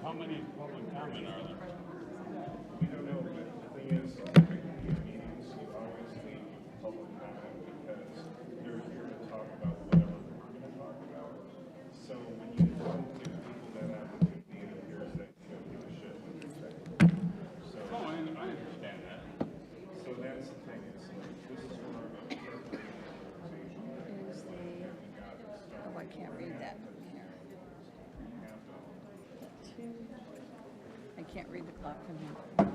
How many public comment are there? We don't know, but the thing is, meetings, you always need public comment because they're here to talk about whatever we're going to talk about. So when you don't give people that opportunity, it appears that you don't give a shit what they're saying. So, Oh, I understand that. so that's the thing. It's like, this is more of a careful conversation. Here's the, oh, I can't read that from here. I can't read the clock from here.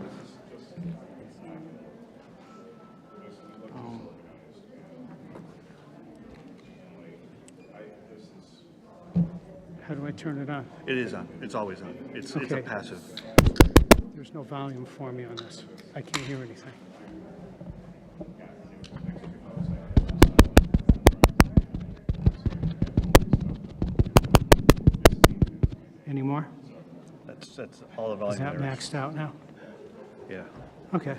How do I turn it on? It is on. It's always on. It's a Okay. passive. There's no volume for me on this. I can't hear anything. Any more? That's all the volume Is that there is. maxed out now? Yeah. Okay.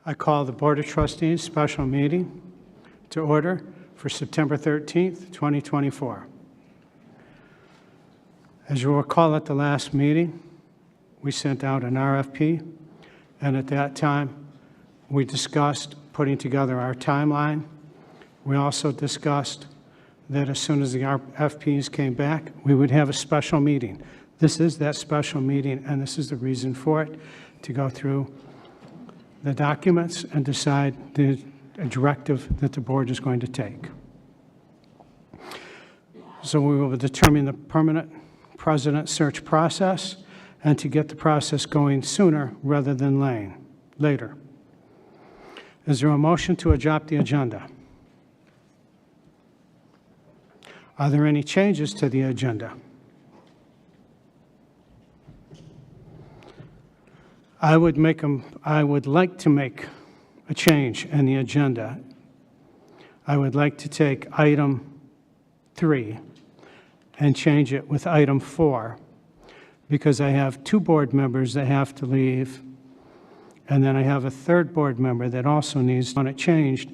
I call the Board of Trustees special meeting to order for September 13th, 2024. As you recall, at the last meeting, we sent out an RFP, and at that time, we discussed putting together our timeline. We also discussed that as soon as the RFPs came back, we would have a special meeting. This is that special meeting, and this is the reason for it, to go through the documents and decide the directive that the board is going to take. So we will determine the permanent president search process and to get the process going sooner rather than later. Is there a motion to adopt the agenda? Are there any changes to the agenda? I would like to make a change in the agenda. I would like to take item 3 and change it with item 4, because I have 2 board members that have to leave, and then I have a 3rd board member that also needs to want it changed,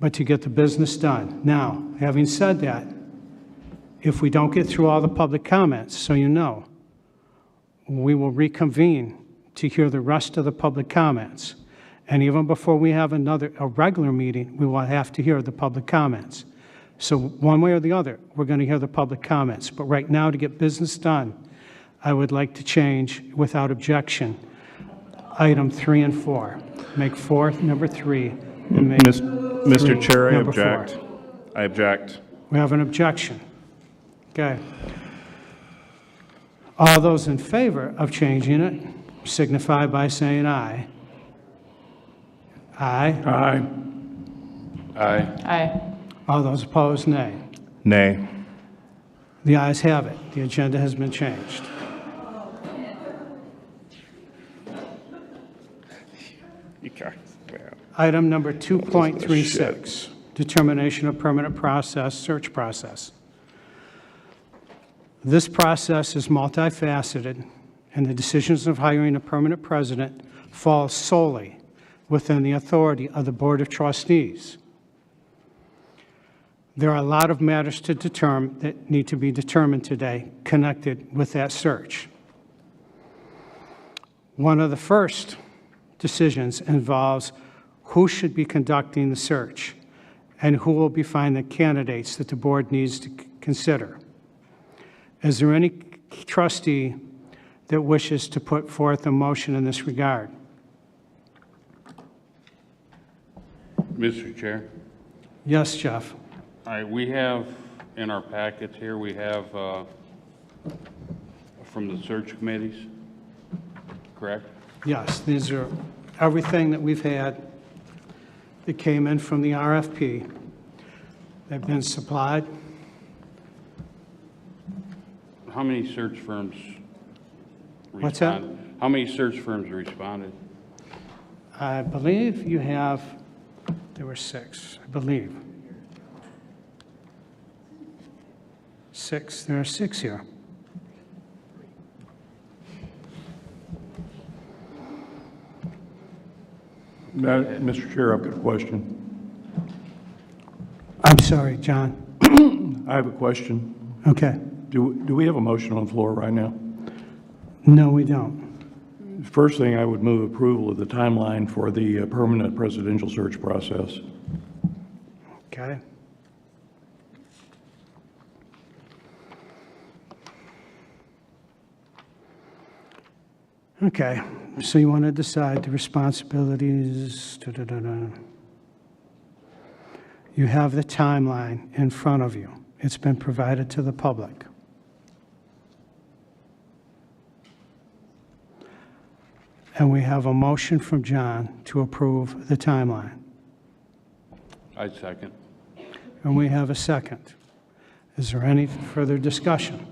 but to get the business done. Now, having said that, if we don't get through all the public comments, so you know, we will reconvene to hear the rest of the public comments. And even before we have a regular meeting, we will have to hear the public comments. So one way or the other, we're going to hear the public comments. But right now, to get business done, I would like to change, without objection, item 3 and 4. Make 4 number 3. And make Mr. 3 Chair, I number 4. object. I object. We have an objection. Okay. All those in favor of changing it signify by saying aye. Aye. Aye. Aye. Aye. All those opposed, nay. Nay. The ayes have it. The agenda has been changed. You guys, man. Item number 2.36, determination of permanent process, search process. This process is multifaceted, and the decisions of hiring a permanent president fall solely within the authority of the Board of Trustees. There are a lot of matters to determine that need to be determined today connected with that search. One of the first decisions involves who should be conducting the search and who will be finding the candidates that the board needs to consider. Is there any trustee that wishes to put forth a motion in this regard? Mr. Chair, Yes, Jeff. we have in our packets here, we have from the search committees, correct? Yes, these are everything that we've had that came in from the RFP. They've been supplied. How many search firms responded? What's that? How many search firms responded? I believe you have, there were 6, I believe. 6, there are 6 here. Mr. Chair, I've got a question. I'm sorry, John. I have a question. Okay. Do we have a motion on the floor right now? No, we don't. First thing, I would move approval of the timeline for the permanent presidential search process. Okay. Okay, so you want to decide the responsibilities. You have the timeline in front of you. It's been provided to the public. And we have a motion from John to approve the timeline. I second. And we have a second. Is there any further discussion?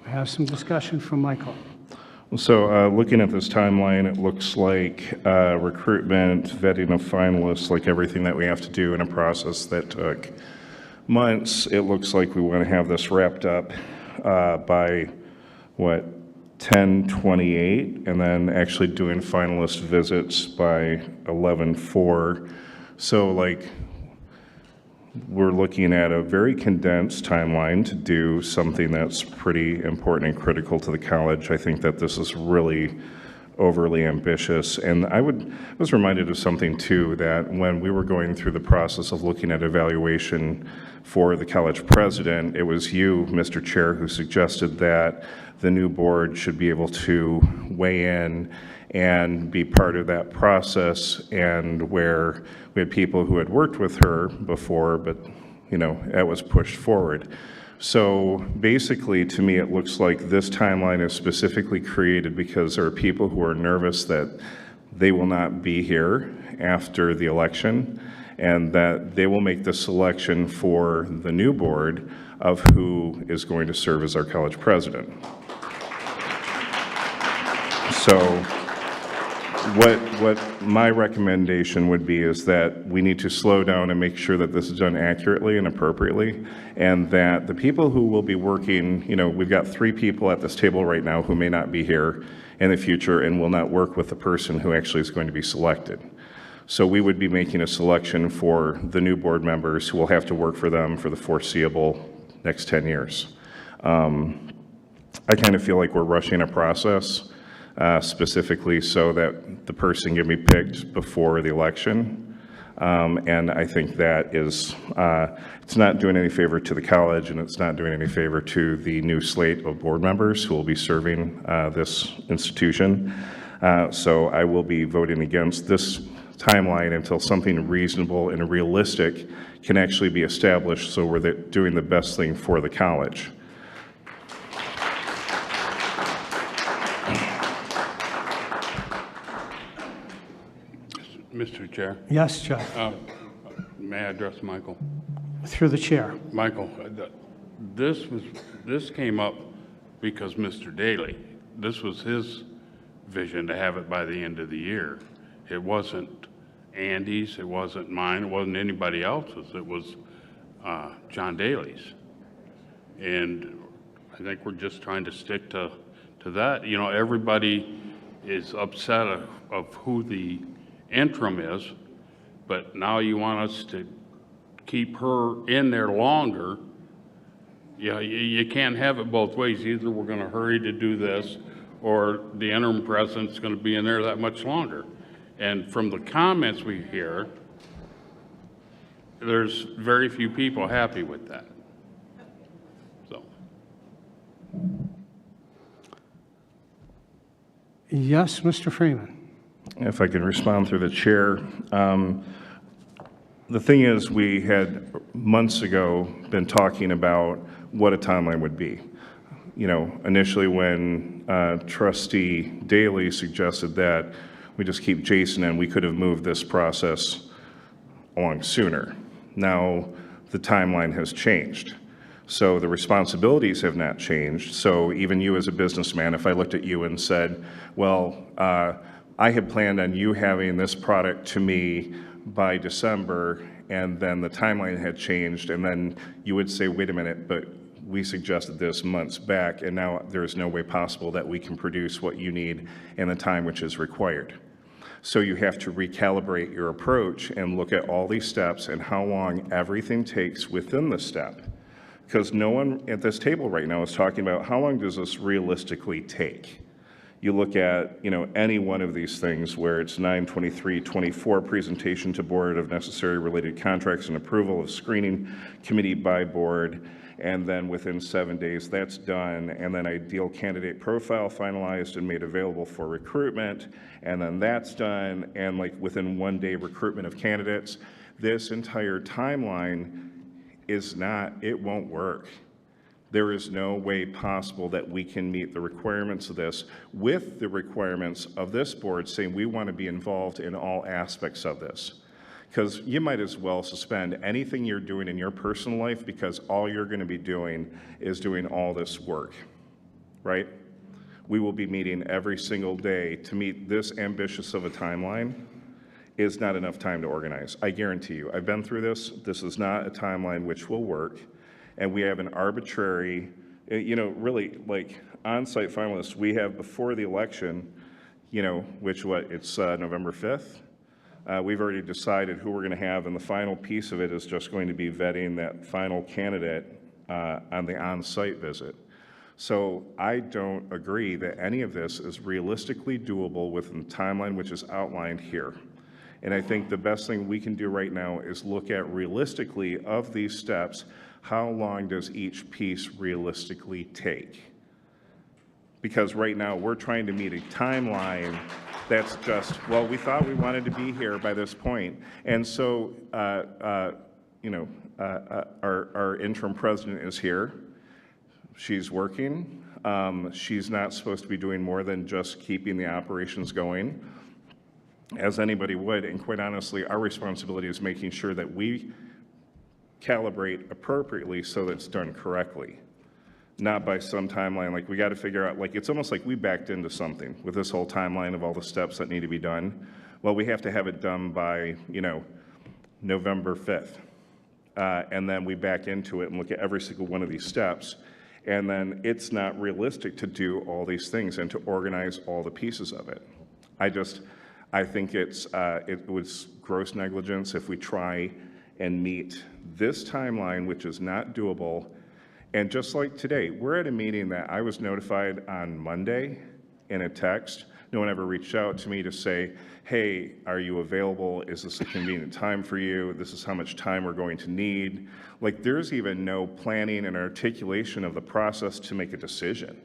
We have some discussion from Michael. So looking at this timeline, it looks like recruitment, vetting of finalists, like everything that we have to do in a process that took months. It looks like we want to have this wrapped up by, 10/28, and then actually doing finalist visits by 11/4. So like, we're looking at a very condensed timeline to do something that's pretty important and critical to the college. I think that this is really overly ambitious. And I was reminded of something too, that when we were going through the process of looking at evaluation for the college president, it was you, Mr. Chair, who suggested that the new board should be able to weigh in and be part of that process, and where we had people who had worked with her before, but, that was pushed forward. So basically, to me, it looks like this timeline is specifically created because there are people who are nervous that they will not be here after the election, and that they will make the selection for the new board of who is going to serve as our college president. So what my recommendation would be is that we need to slow down and make sure that this is done accurately and appropriately, and that the people who will be working, we've got 3 people at this table right now who may not be here in the future and will not work with the person who actually is going to be selected. So we would be making a selection for the new board members who will have to work for them for the foreseeable next 10 years. I kind of feel like we're rushing a process, specifically so that the person can be picked before the election. And I think that is, it's not doing any favor to the college, and it's not doing any favor to the new slate of board members who will be serving this institution. So I will be voting against this timeline until something reasonable and realistic can actually be established, so we're doing the best thing for the college. Mr. Chair, Yes, Jeff, may I address Michael? through the chair. Michael, this came up because Mr. Daly, this was his vision to have it by the end of the year. It wasn't Andy's, it wasn't mine, it wasn't anybody else's, it was John Daly's. And I think we're just trying to stick to that. Everybody is upset of who the interim is, but now you want us to keep her in there longer. You can't have it both ways. Either we're going to hurry to do this, or the interim president's going to be in there that much longer. And from the comments we hear, there's very few people happy with that. So. Yes, Mr. Freeman. If I can respond through the chair. The thing is, we had months ago been talking about what a timeline would be. Initially when Trustee Daly suggested that we just keep Jason in, we could have moved this process along sooner. Now the timeline has changed. So the responsibilities have not changed. So even you as a businessman, if I looked at you and said, well, I had planned on you having this product to me by December, and then the timeline had changed, and then you would say, wait a minute, but we suggested this months back, and now there is no way possible that we can produce what you need in the time which is required. So you have to recalibrate your approach and look at all these steps and how long everything takes within the step. Because no one at this table right now is talking about how long does this realistically take. You look at, any one of these things where it's 9/23/24 presentation to board of necessary related contracts and approval of screening committee by board, and then within 7 days that's done, and then ideal candidate profile finalized and made available for recruitment, and then that's done, and like within 1 day recruitment of candidates. This entire timeline it won't work. There is no way possible that we can meet the requirements of this with the requirements of this board saying we want to be involved in all aspects of this. Because you might as well suspend anything you're doing in your personal life because all you're going to be doing is doing all this work, right? We will be meeting every single day. To meet this ambitious of a timeline is not enough time to organize. I guarantee you. I've been through this. This is not a timeline which will work. And we have an arbitrary, really like on-site finalists we have before the election, it's November 5th. We've already decided who we're going to have, and the final piece of it is just going to be vetting that final candidate on the on-site visit. So I don't agree that any of this is realistically doable within the timeline which is outlined here. And I think the best thing we can do right now is look at realistically of these steps, how long does each piece realistically take? Because right now we're trying to meet a timeline that's just, well, we thought we wanted to be here by this point. And so, our interim president is here. She's working. She's not supposed to be doing more than just keeping the operations going, as anybody would. And quite honestly, our responsibility is making sure that we calibrate appropriately so that it's done correctly, not by some timeline. Like, we got to figure out, like, it's almost like we backed into something with this whole timeline of all the steps that need to be done. Well, we have to have it done by, November 5th. And then we back into it and look at every single one of these steps. And then it's not realistic to do all these things and to organize all the pieces of it. I think it was gross negligence if we try and meet this timeline, which is not doable. And just like today, we're at a meeting that I was notified on Monday in a text. No one ever reached out to me to say, hey, are you available? Is this a convenient time for you? This is how much time we're going to need. Like, there's even no planning and articulation of the process to make a decision.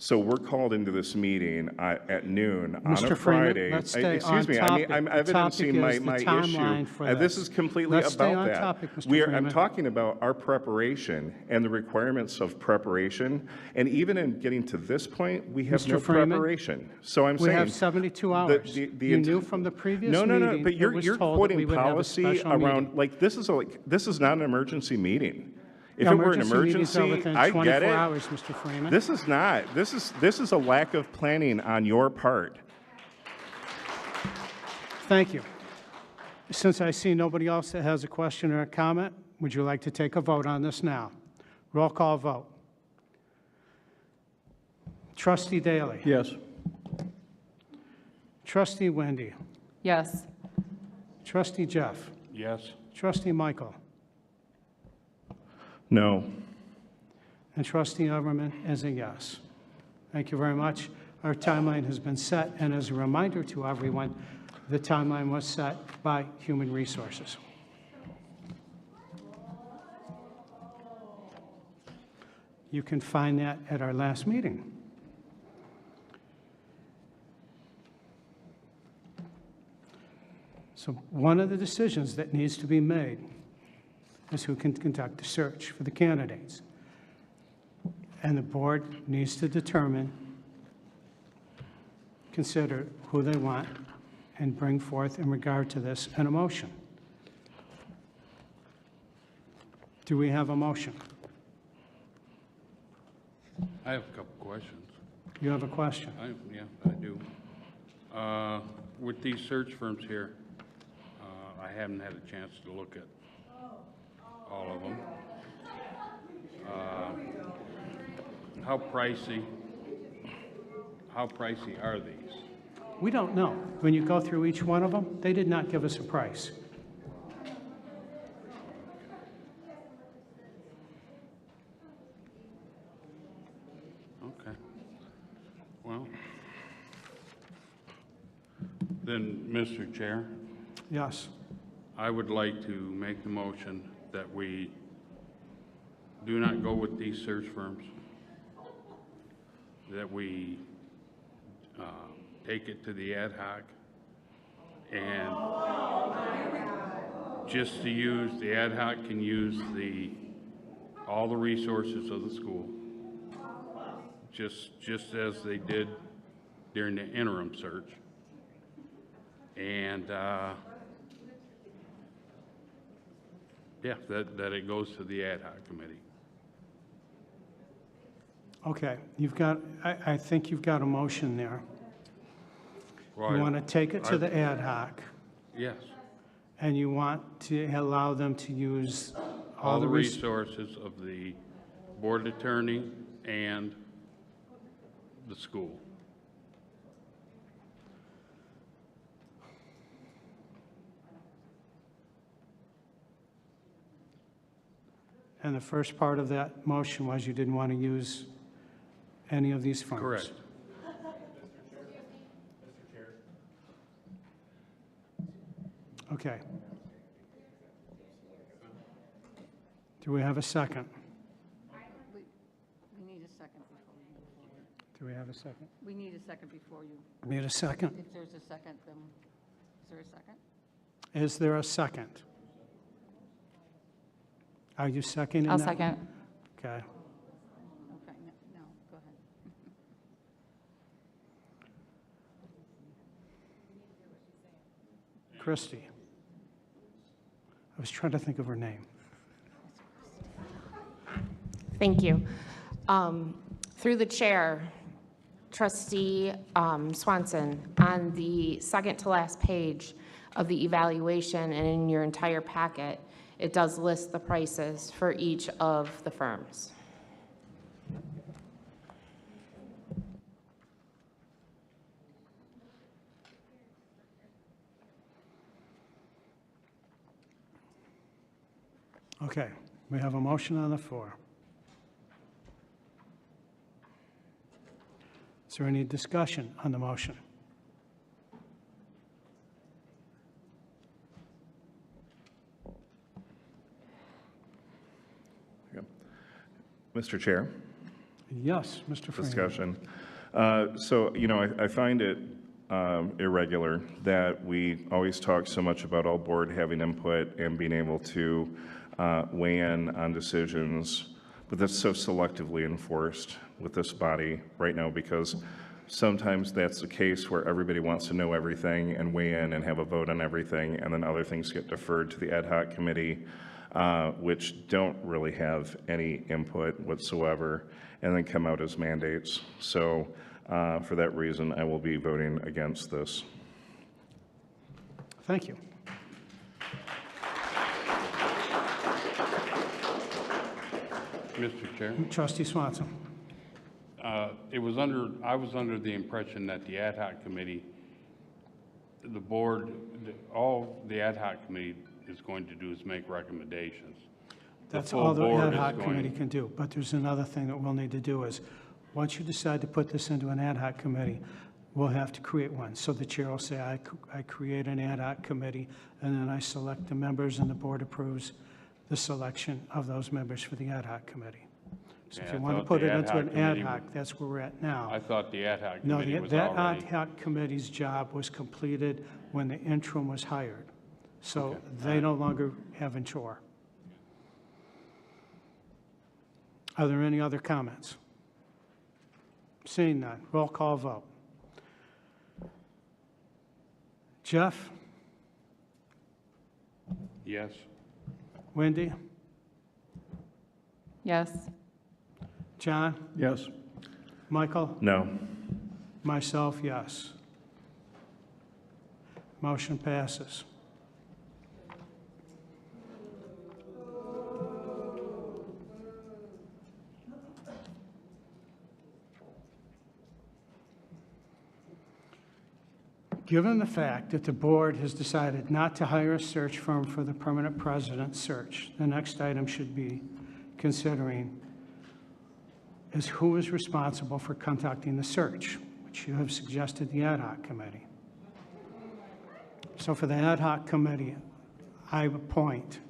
So we're called into this meeting at noon on Mr. a Freeman, Friday. let's stay on Excuse me, topic. I'm The evidencing topic my is the timeline issue. for This this. is completely Let's stay about on that. topic, Mr. I'm Freeman. talking about our preparation and the requirements of preparation. And even in getting to this point, we have Mr. no Freeman, preparation. So I'm We saying. have 72 hours. You knew from the previous No, meeting, but it you're was you're told that we quoting would have a policy special around, meeting. like, this is not an emergency meeting. If Yeah, it were an meetings are emergency, within I 24 get it. hours, Mr. Freeman. This is not. This is a lack of planning on your part. Thank you. Since I see nobody else that has a question or a comment, would you like to take a vote on this now? Roll call vote. Trustee Daley. Yes. Trustee Wendy. Yes. Trustee Jeff. Yes? Trustee Michael. No. And Trustee Everman is a yes. Thank you very much. Our timeline has been set, and as a reminder to everyone, the timeline was set by Human Resources. You can find that at our last meeting. So one of the decisions that needs to be made is who can conduct the search for the candidates. And the board needs to determine, consider who they want, and bring forth in regard to this an motion. Do we have a motion? I have a couple questions. You have a question? Yeah, I do. With these search firms here, I haven't had a chance to look at all of them. How pricey are these? We don't know. When you go through each one of them, they did not give us a price. Okay. Well, then, Mr. Chair, Yes. I would like to make the motion that we do not go with these search firms, that we take it to the ad hoc, and just to use, the ad hoc can use all the resources of the school, just as they did during the interim search. And, yeah, that it goes to the ad hoc committee. Okay, you've got, I think you've got a motion there. Well, You want to take it to the ad hoc, Yes, and you want to allow them to use all the resources of the board attorney and the school. And the first part of that motion was you didn't want to use any of these funds. Correct. Okay. Do we have a second? We need a second before we move forward. Do we have a second? We need a second before you, Need a second? if there's a second, then, is there a second? Is there a second? Are you seconding that? I'll second. Okay. Okay, no, go ahead. Christie. I was trying to think of her name. Thank you. Through the chair, Trustee Swanson, on the second to last page of the evaluation and in your entire packet, it does list the prices for each of the firms. Okay, we have a motion on the floor. Is there any discussion on the motion? Mr. Chair, Yes, Mr. Freeman. discussion. So, I find it irregular that we always talk so much about all board having input and being able to weigh in on decisions, but that's so selectively enforced with this body right now, because sometimes that's the case where everybody wants to know everything and weigh in and have a vote on everything, and then other things get deferred to the ad hoc committee, which don't really have any input whatsoever, and then come out as mandates. So for that reason, I will be voting against this. Thank you. Mr. Chair, Trustee Swanson. I was under the impression that the ad hoc committee, the board, all the ad hoc committee is going to do is make recommendations. That's full all the board ad is hoc going- committee can do. But there's another thing that we'll need to do is, once you decide to put this into an ad hoc committee, we'll have to create one. So the chair will say, I create an ad hoc committee, and then I select the members, and the board approves the selection of those members for the ad hoc committee. So if Yeah, you I want to thought put the it ad into hoc an ad committee hoc, that's where we're at now. I thought the ad hoc No, committee was that ad already. hoc committee's job was completed when the interim was hired. So they no longer have a chore. Are there any other comments? Seeing none, roll call vote. Jeff? Yes. Wendy? Yes. John? Yes. Michael? No. Myself, yes. Motion passes. Given the fact that the board has decided not to hire a search firm for the permanent president search, the next item should be considering is who is responsible for conducting the search, which you have suggested the ad hoc committee. So for the ad hoc committee, I appoint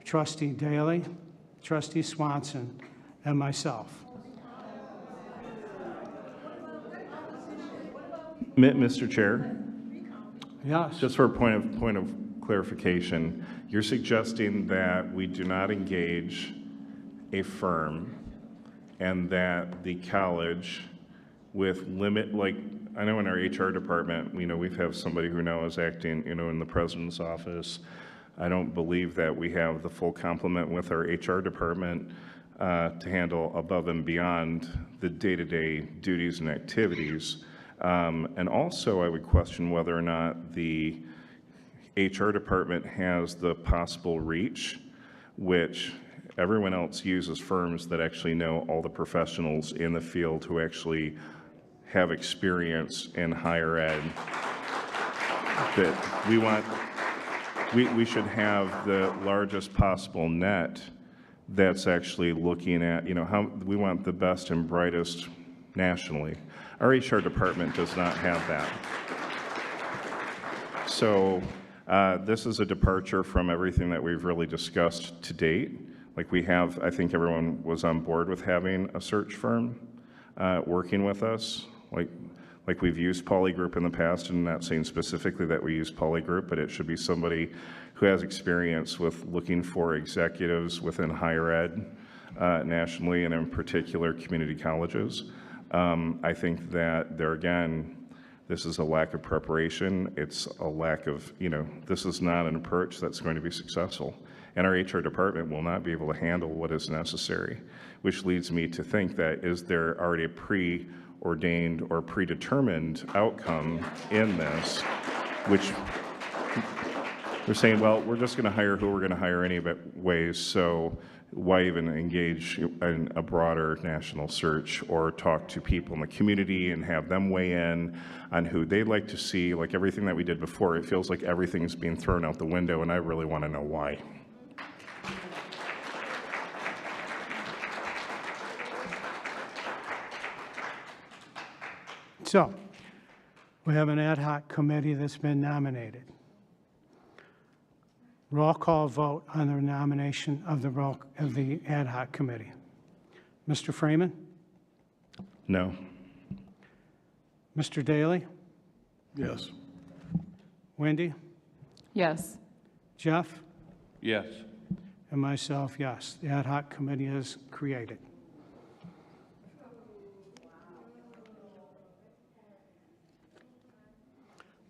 Trustee Daly, Trustee Swanson, and myself. Mr. Chair, Yes. just for a point of clarification, you're suggesting that we do not engage a firm and that the college with limit, like, I know in our HR department, we've have somebody who now is acting, in the president's office. I don't believe that we have the full complement with our HR department to handle above and beyond the day-to-day duties and activities. And also, I would question whether or not the HR department has the possible reach, which everyone else uses firms that actually know all the professionals in the field who actually have experience in higher ed. That we should have the largest possible net that's actually looking at, how we want the best and brightest nationally. Our HR department does not have that. So this is a departure from everything that we've really discussed to date. Like I think everyone was on board with having a search firm working with us. Like we've used Polygroup in the past, and not saying specifically that we use Polygroup, but it should be somebody who has experience with looking for executives within higher ed nationally, and in particular community colleges. I think that there again, this is a lack of preparation. It's a lack of, this is not an approach that's going to be successful. And our HR department will not be able to handle what is necessary, which leads me to think that is there already a preordained or predetermined outcome in this, which they're saying, well, we're just going to hire who we're going to hire anyway, so why even engage in a broader national search or talk to people in the community and have them weigh in on who they'd like to see? Like everything that we did before, it feels like everything's being thrown out the window, and I really want to know why. So, we have an ad hoc committee that's been nominated. Roll call vote on the nomination of the ad hoc committee. Mr. Freeman? No. Mr. Daly? Yes. Wendy? Yes. Jeff? Yes. And myself, yes. The ad hoc committee is created.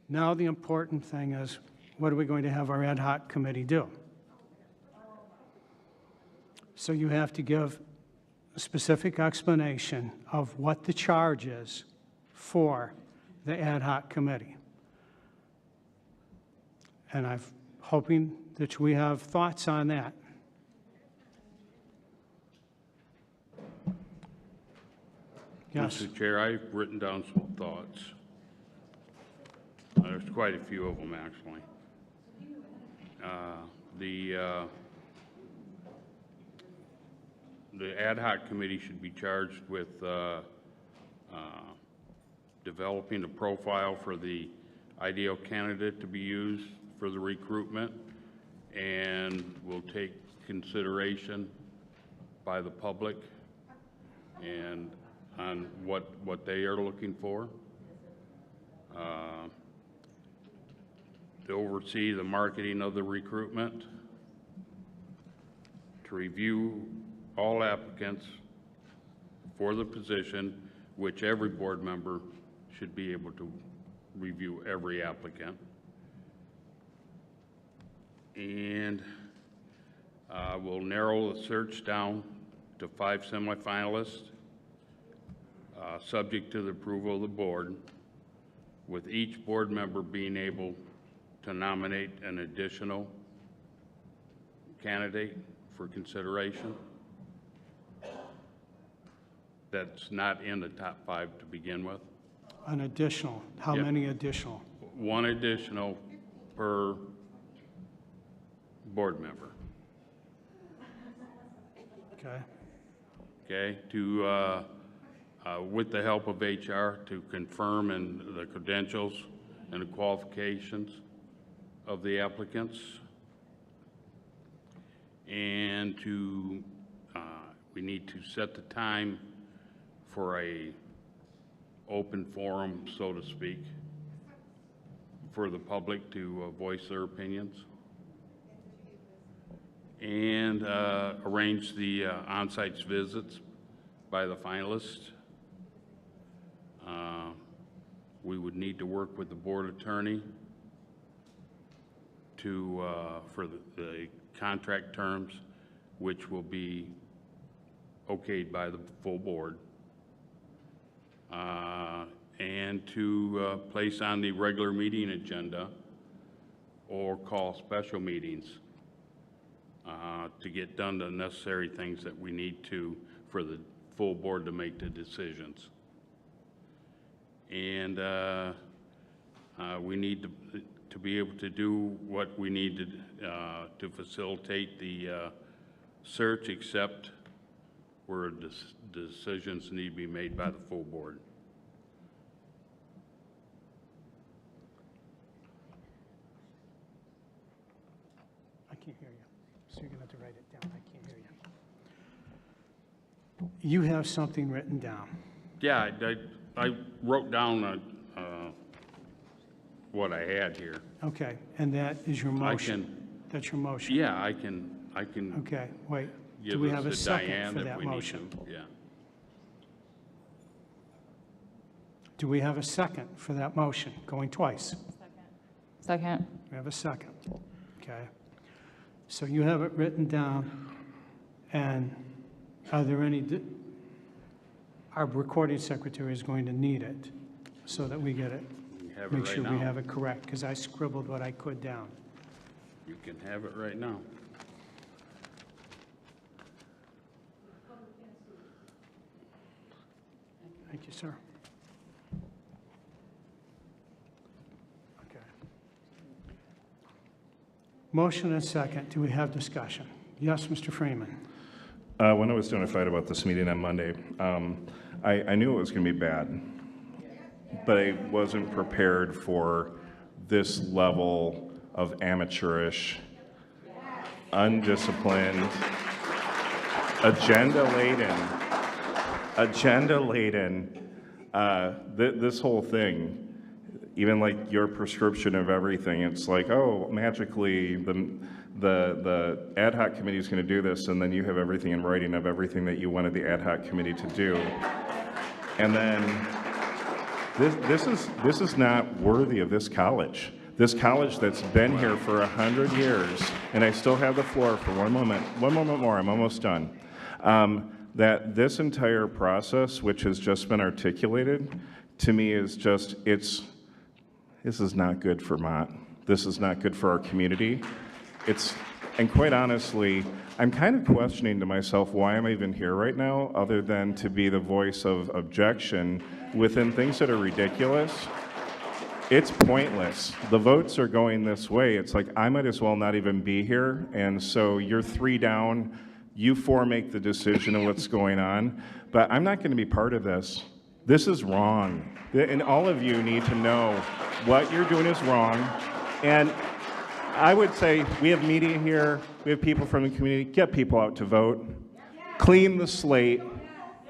Now the important thing is, what are we going to have our ad hoc committee do? So you have to give a specific explanation of what the charge is for the ad hoc committee. And I'm hoping that we have thoughts on that. Yes. Mr. Chair, I've written down some thoughts. There's quite a few of them, actually. The ad hoc committee should be charged with developing a profile for the ideal candidate to be used for the recruitment, and will take consideration by the public and on what they are looking for. To oversee the marketing of the recruitment, to review all applicants for the position, which every board member should be able to review every applicant. And we'll narrow the search down to 5 semifinalists, subject to the approval of the board, with each board member being able to nominate an additional candidate for consideration that's not in the top 5 to begin with. An additional, how Yeah. many additional? One additional per board member, Okay, okay? To, with the help of HR, to confirm and the credentials and the qualifications of the applicants. And to, we need to set the time for a open forum, so to speak, for the public to voice their opinions. And arrange the on-site visits by the finalists. We would need to work with the board attorney to, for the contract terms, which will be okayed by the full board. And to place on the regular meeting agenda or call special meetings to get done the necessary things that we need to for the full board to make the decisions. And we need to be able to do what we need to facilitate the search, except where decisions need to be made by the full board. I can't hear you, so you're going to have to write it down. I can't hear you. You have something written down. Yeah, I wrote down what I had here. Okay, and that is your I motion? can, That's your motion? yeah, I can Okay, wait. Do give we have a this to Diane second for if that we need motion? to. Yeah. Do we have a second for that motion? Going twice. Second. We have a second. Okay. So you have it written down, and are there any, our recording secretary is going to need it so that we get it, You can have it make right sure we now. have it correct, because I scribbled what I could down. You can have it right now. Thank you, sir. Okay. Motion and second. Do we have discussion? Yes, Mr. Freeman. When I was notified about this meeting on Monday, I knew it was going to be bad, but I wasn't prepared for this level of amateurish, undisciplined, agenda-laden, this whole thing. Even like your prescription of everything, it's like, oh, magically the ad hoc committee is going to do this, and then you have everything in writing of everything that you wanted the ad hoc committee to do. And then this is not worthy of this college. This college that's been here for 100 years, and I still have the floor for one moment more, I'm almost done. That this entire process, which has just been articulated, to me is just, this is not good for Mott. This is not good for our community. And quite honestly, I'm kind of questioning to myself, why am I even here right now, other than to be the voice of objection within things that are ridiculous? It's pointless. The votes are going this way. It's like, I might as well not even be here. And so you're 3 down, you 4 make the decision of what's going on. But I'm not going to be part of this. This is wrong. And all of you need to know what you're doing is wrong. And I would say we have media here, we have people from the community, get people out to vote, clean the slate,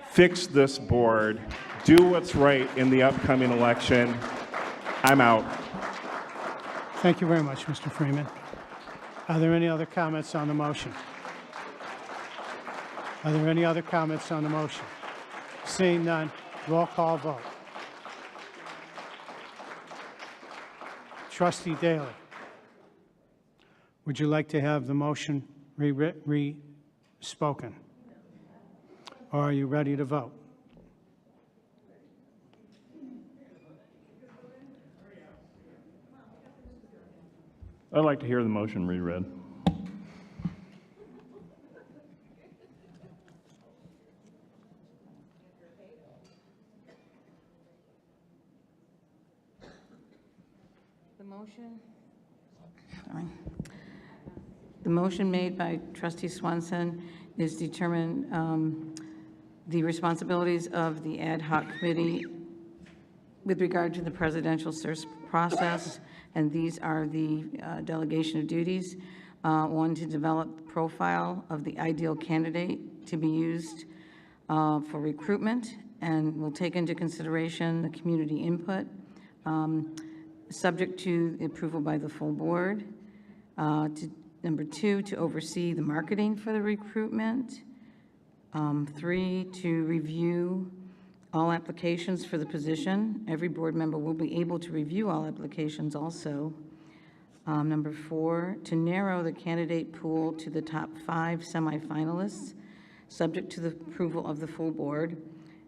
fix this board, do what's right in the upcoming election. I'm out. Thank you very much, Mr. Freeman. Are there any other comments on the motion? Are there any other comments on the motion? Seeing none, roll call vote. Trustee Daley, would you like to have the motion re-spoken? Or are you ready to vote? I'd like to hear the motion reread. motion? Sorry. The motion made by trustee Swanson is determine the responsibilities of the ad hoc committee with regard to the presidential search process, and these are the delegation of duties. One, to develop the profile of the ideal candidate to be used for recruitment, and will take into consideration the community input, subject to the approval by the full board. Number 2, to oversee the marketing for the recruitment. 3, to review all applications for the position. Every board member will be able to review all applications also. Number 4, to narrow the candidate pool to the top 5 semifinalists, subject to the approval of the full board,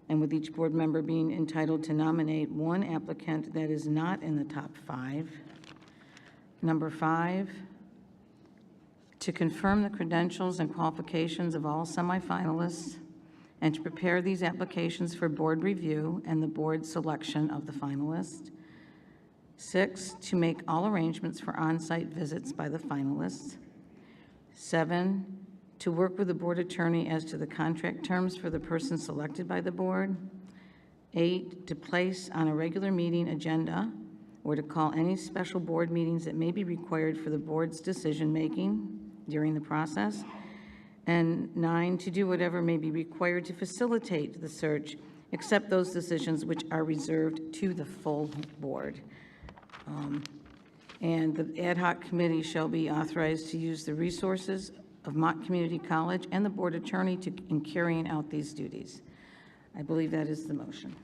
and with each board member being entitled to nominate one applicant that is not in the top 5. Number 5, to confirm the credentials and qualifications of all semifinalists, and to prepare these applications for board review and the board selection of the finalists. 6, to make all arrangements for on-site visits by the finalists. 7, to work with the board attorney as to the contract terms for the person selected by the board. 8, to place on a regular meeting agenda or to call any special board meetings that may be required for the board's decision-making during the process. And 9, to do whatever may be required to facilitate the search, except those decisions which are reserved to the full board. And the ad hoc committee shall be authorized to use the resources of Mott Community College and the board attorney in carrying out these duties. I believe that is the motion.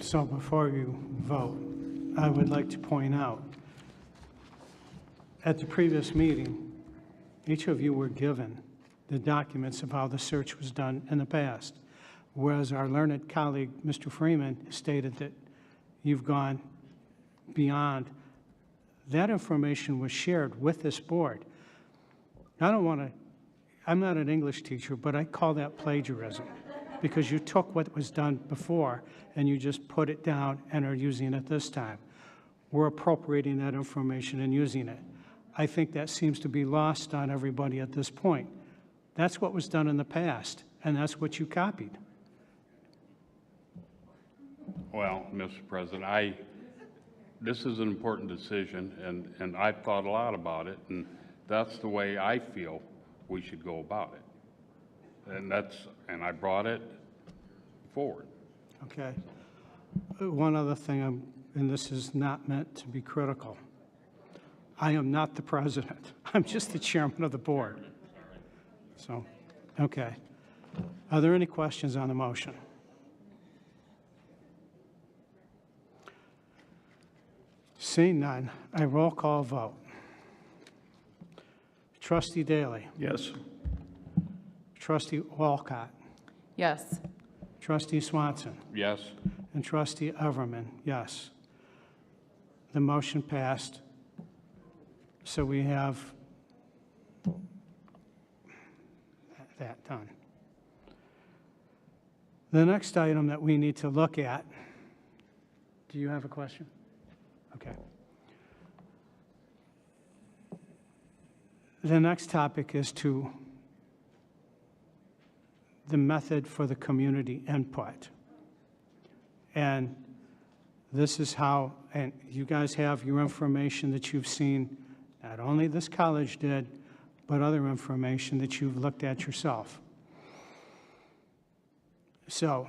So before you vote, I would like to point out, at the previous meeting, each of you were given the documents of how the search was done in the past, whereas our learned colleague, Mr. Freeman, stated that you've gone beyond. That information was shared with this board. I'm not an English teacher, but I call that plagiarism, because you took what was done before and you just put it down and are using it this time. We're appropriating that information and using it. I think that seems to be lost on everybody at this point. That's what was done in the past, and that's what you copied. Well, Mr. President, this is an important decision, and I've thought a lot about it, and that's the way I feel we should go about it. And I brought it forward. Okay. One other thing, and this is not meant to be critical. I am not the president. I'm just the chairman of the board. So, okay. Are there any questions on the motion? Seeing none, I roll call vote. Trustee Daley. Yes. Trustee Walcott. Yes. Trustee Swanson. Yes? And Trustee Everman, yes. The motion passed. So we have that done. The next item that we need to look at, do you have a question? Okay. The next topic is the method for the community input. And this is how, and you guys have your information that you've seen, not only this college did, but other information that you've looked at yourself. So,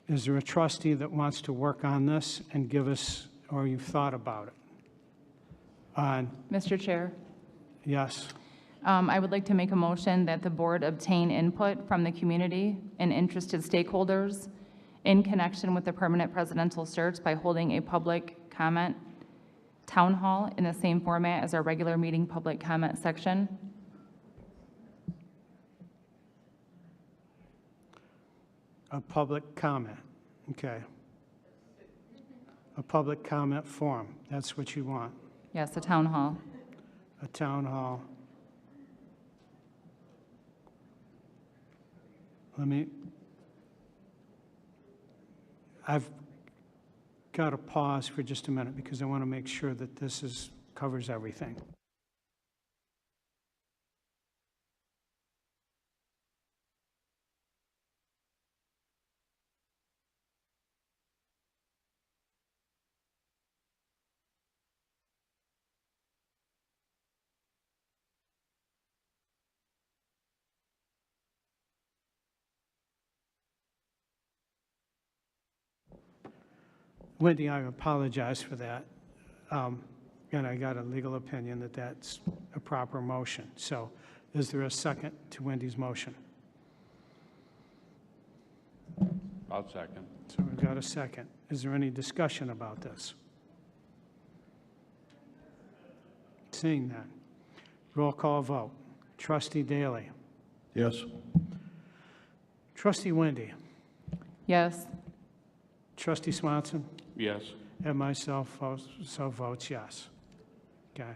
is there a trustee that wants to work on this and give us, or you've thought about it? Mr. Chair, Yes. I would like to make a motion that the board obtain input from the community and interested stakeholders in connection with the permanent presidential search by holding a public comment town hall in the same format as our regular meeting public comment section. A public comment, okay. A public comment forum, that's what you want, Yes, a town hall. a town hall. got to pause for just a minute because I want to make sure that this covers everything. Wendy, I apologize for that. And I got a legal opinion that that's a proper motion. So is there a second to Wendy's motion? I'll second. So we've got a second. Is there any discussion about this? Seeing that. Roll call vote. Trustee Daly. Yes. Trustee Wendy. Yes. Trustee Swanson. Yes. And myself so votes yes. Okay.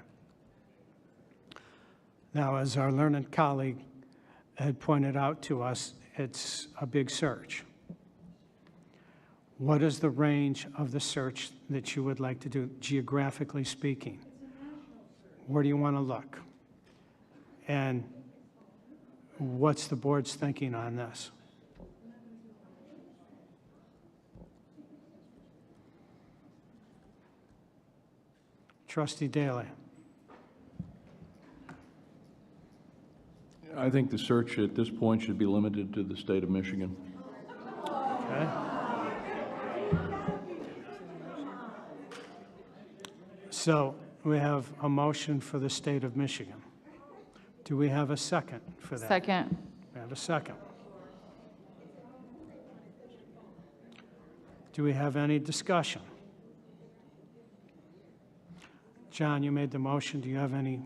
Now, as our learned colleague had pointed out to us, it's a big search. What is the range of the search that you would like to do, geographically speaking? Where do you want to look? And what's the board's thinking on this? Trustee Daly. I think the search at this point should be limited to the state of Michigan. Okay. So we have a motion for the state of Michigan. Do we have a second for that? Second. We have a second. Do we have any discussion? John, you made the motion. Do you have any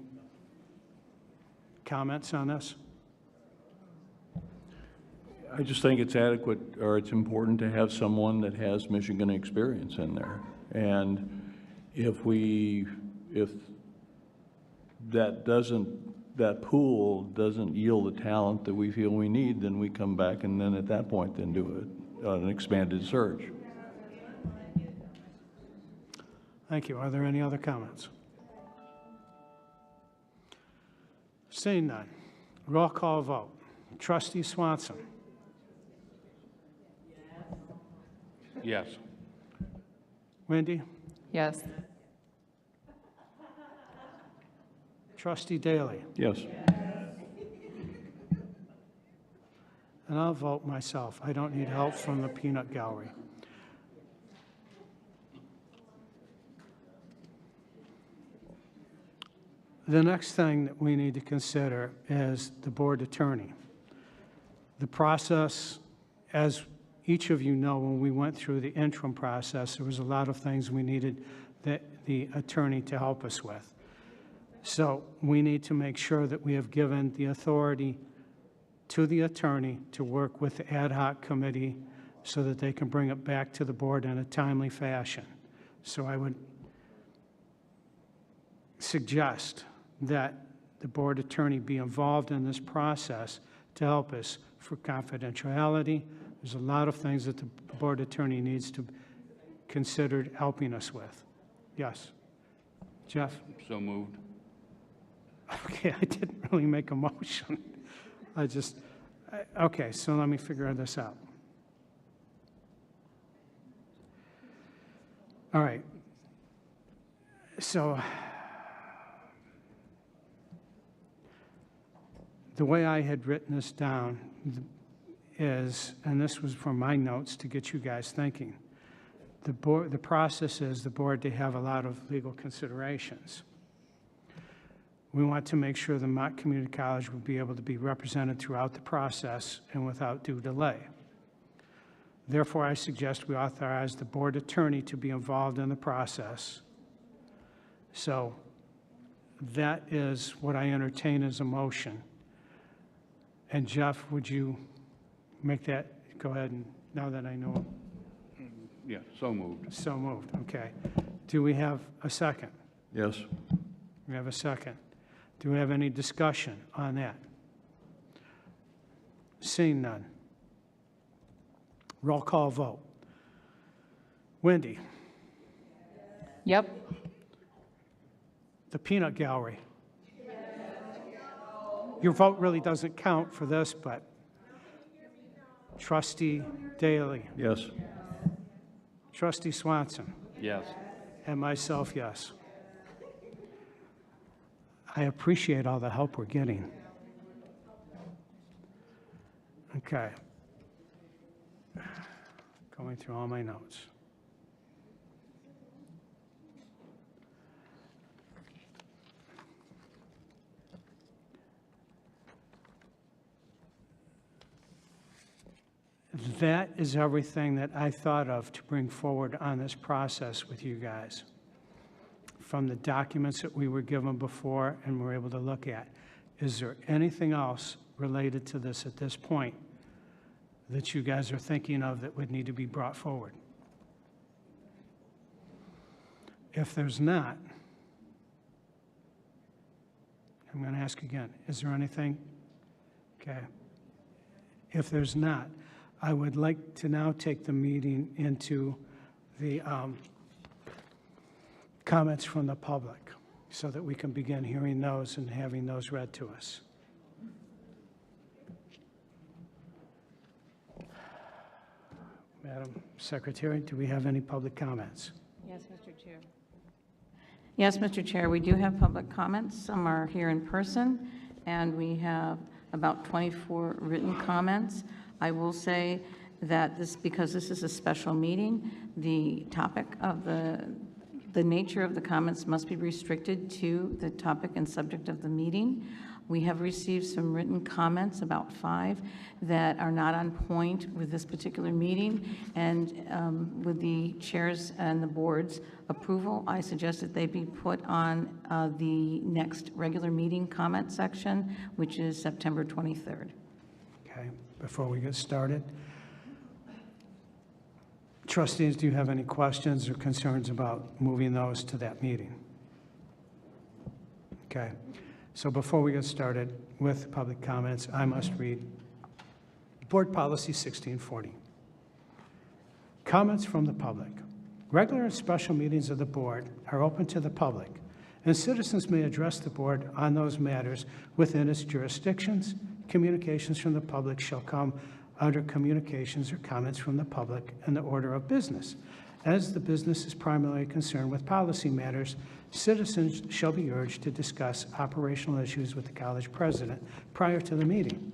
comments on this? I just think it's adequate, or it's important to have someone that has Michigan experience in there. And if that pool doesn't yield the talent that we feel we need, then we come back and then at that point then do an expanded search. Thank you. Are there any other comments? Seeing none. Roll call vote. Trustee Swanson. Yes. Wendy. Yes. Trustee Daly. Yes. And I'll vote myself. I don't need help from the peanut gallery. The next thing that we need to consider is the board attorney. The process, as each of you know, when we went through the interim process, there was a lot of things we needed the attorney to help us with. So we need to make sure that we have given the authority to the attorney to work with the ad hoc committee so that they can bring it back to the board in a timely fashion. So I would suggest that the board attorney be involved in this process to help us for confidentiality. There's a lot of things that the board attorney needs to consider helping us with. Yes. Jeff? So moved. Okay, I didn't really make a motion. Okay, so let me figure this out. All right. So the way I had written this down is, and this was from my notes to get you guys thinking, the process is the board to have a lot of legal considerations. We want to make sure the Mott Community College will be able to be represented throughout the process and without due delay. Therefore, I suggest we authorize the board attorney to be involved in the process. So that is what I entertain as a motion. And Jeff, would you make that, go ahead and, now that I know, Yeah, so moved. so moved, okay. Do we have a second? Yes. We have a second. Do we have any discussion on that? Seeing none. Roll call vote. Wendy. Yep. The peanut gallery. Your vote really doesn't count for this, but Trustee Daley, Yes. Trustee Swanson, Yes. and myself, yes. I appreciate all the help we're getting. Okay. Going through all my notes. That is everything that I thought of to bring forward on this process with you guys, from the documents that we were given before and were able to look at. Is there anything else related to this at this point that you guys are thinking of that would need to be brought forward? If there's not, I'm going to ask again, is there anything? Okay. If there's not, I would like to now take the meeting into the comments from the public so that we can begin hearing those and having those read to us. Madam Secretary, do we have any public comments? Yes, Mr. Chair. Yes, Mr. Chair, we do have public comments. Some are here in person, and we have about 24 written comments. I will say that because this is a special meeting, the topic of the nature of the comments must be restricted to the topic and subject of the meeting. We have received some written comments, about 5, that are not on point with this particular meeting, and with the chair's and the board's approval, I suggest that they be put on the next regular meeting comment section, which is September 23rd. Okay, before we get started, trustees, do you have any questions or concerns about moving those to that meeting? Okay, so before we get started with public comments, I must read Board Policy 1640. Comments from the public. Regular and special meetings of the board are open to the public, and citizens may address the board on those matters within its jurisdictions. Communications from the public shall come under communications or comments from the public in the order of business. As the business is primarily concerned with policy matters, citizens shall be urged to discuss operational issues with the college president prior to the meeting.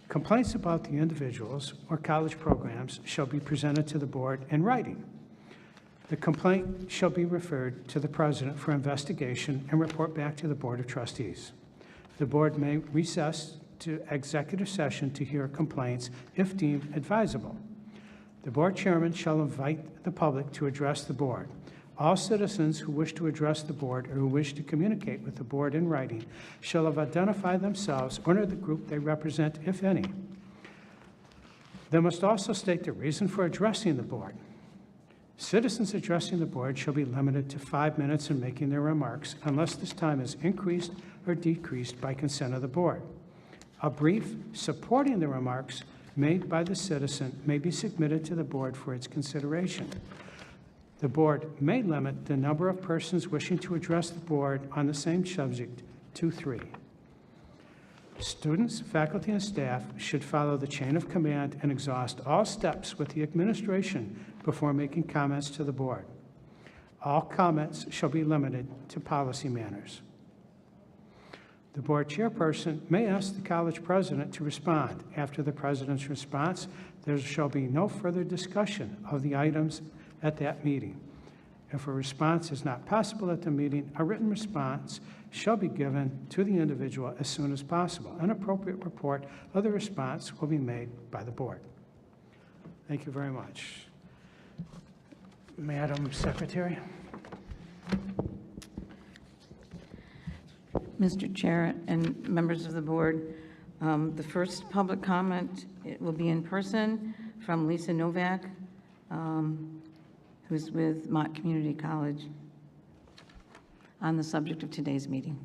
Complaints about the individuals or college programs shall be presented to the board in writing. The complaint shall be referred to the president for investigation and report back to the Board of Trustees. The board may recess to executive session to hear complaints if deemed advisable. The board chairman shall invite the public to address the board. All citizens who wish to address the board or who wish to communicate with the board in writing shall have identified themselves or the group they represent, if any. They must also state the reason for addressing the board. Citizens addressing the board shall be limited to 5 minutes in making their remarks unless this time is increased or decreased by consent of the board. A brief supporting the remarks made by the citizen may be submitted to the board for its consideration. The board may limit the number of persons wishing to address the board on the same subject to 3. Students, faculty, and staff should follow the chain of command and exhaust all steps with the administration before making comments to the board. All comments shall be limited to policy matters. The board chairperson may ask the college president to respond. After the president's response, there shall be no further discussion of the items at that meeting. If a response is not possible at the meeting, a written response shall be given to the individual as soon as possible. An appropriate report of the response will be made by the board. Thank you very much. Madam Secretary. Mr. Chair and members of the board, the first public comment, it will be in person from Lisa Novak, who's with Mott Community College, on the subject of today's meeting.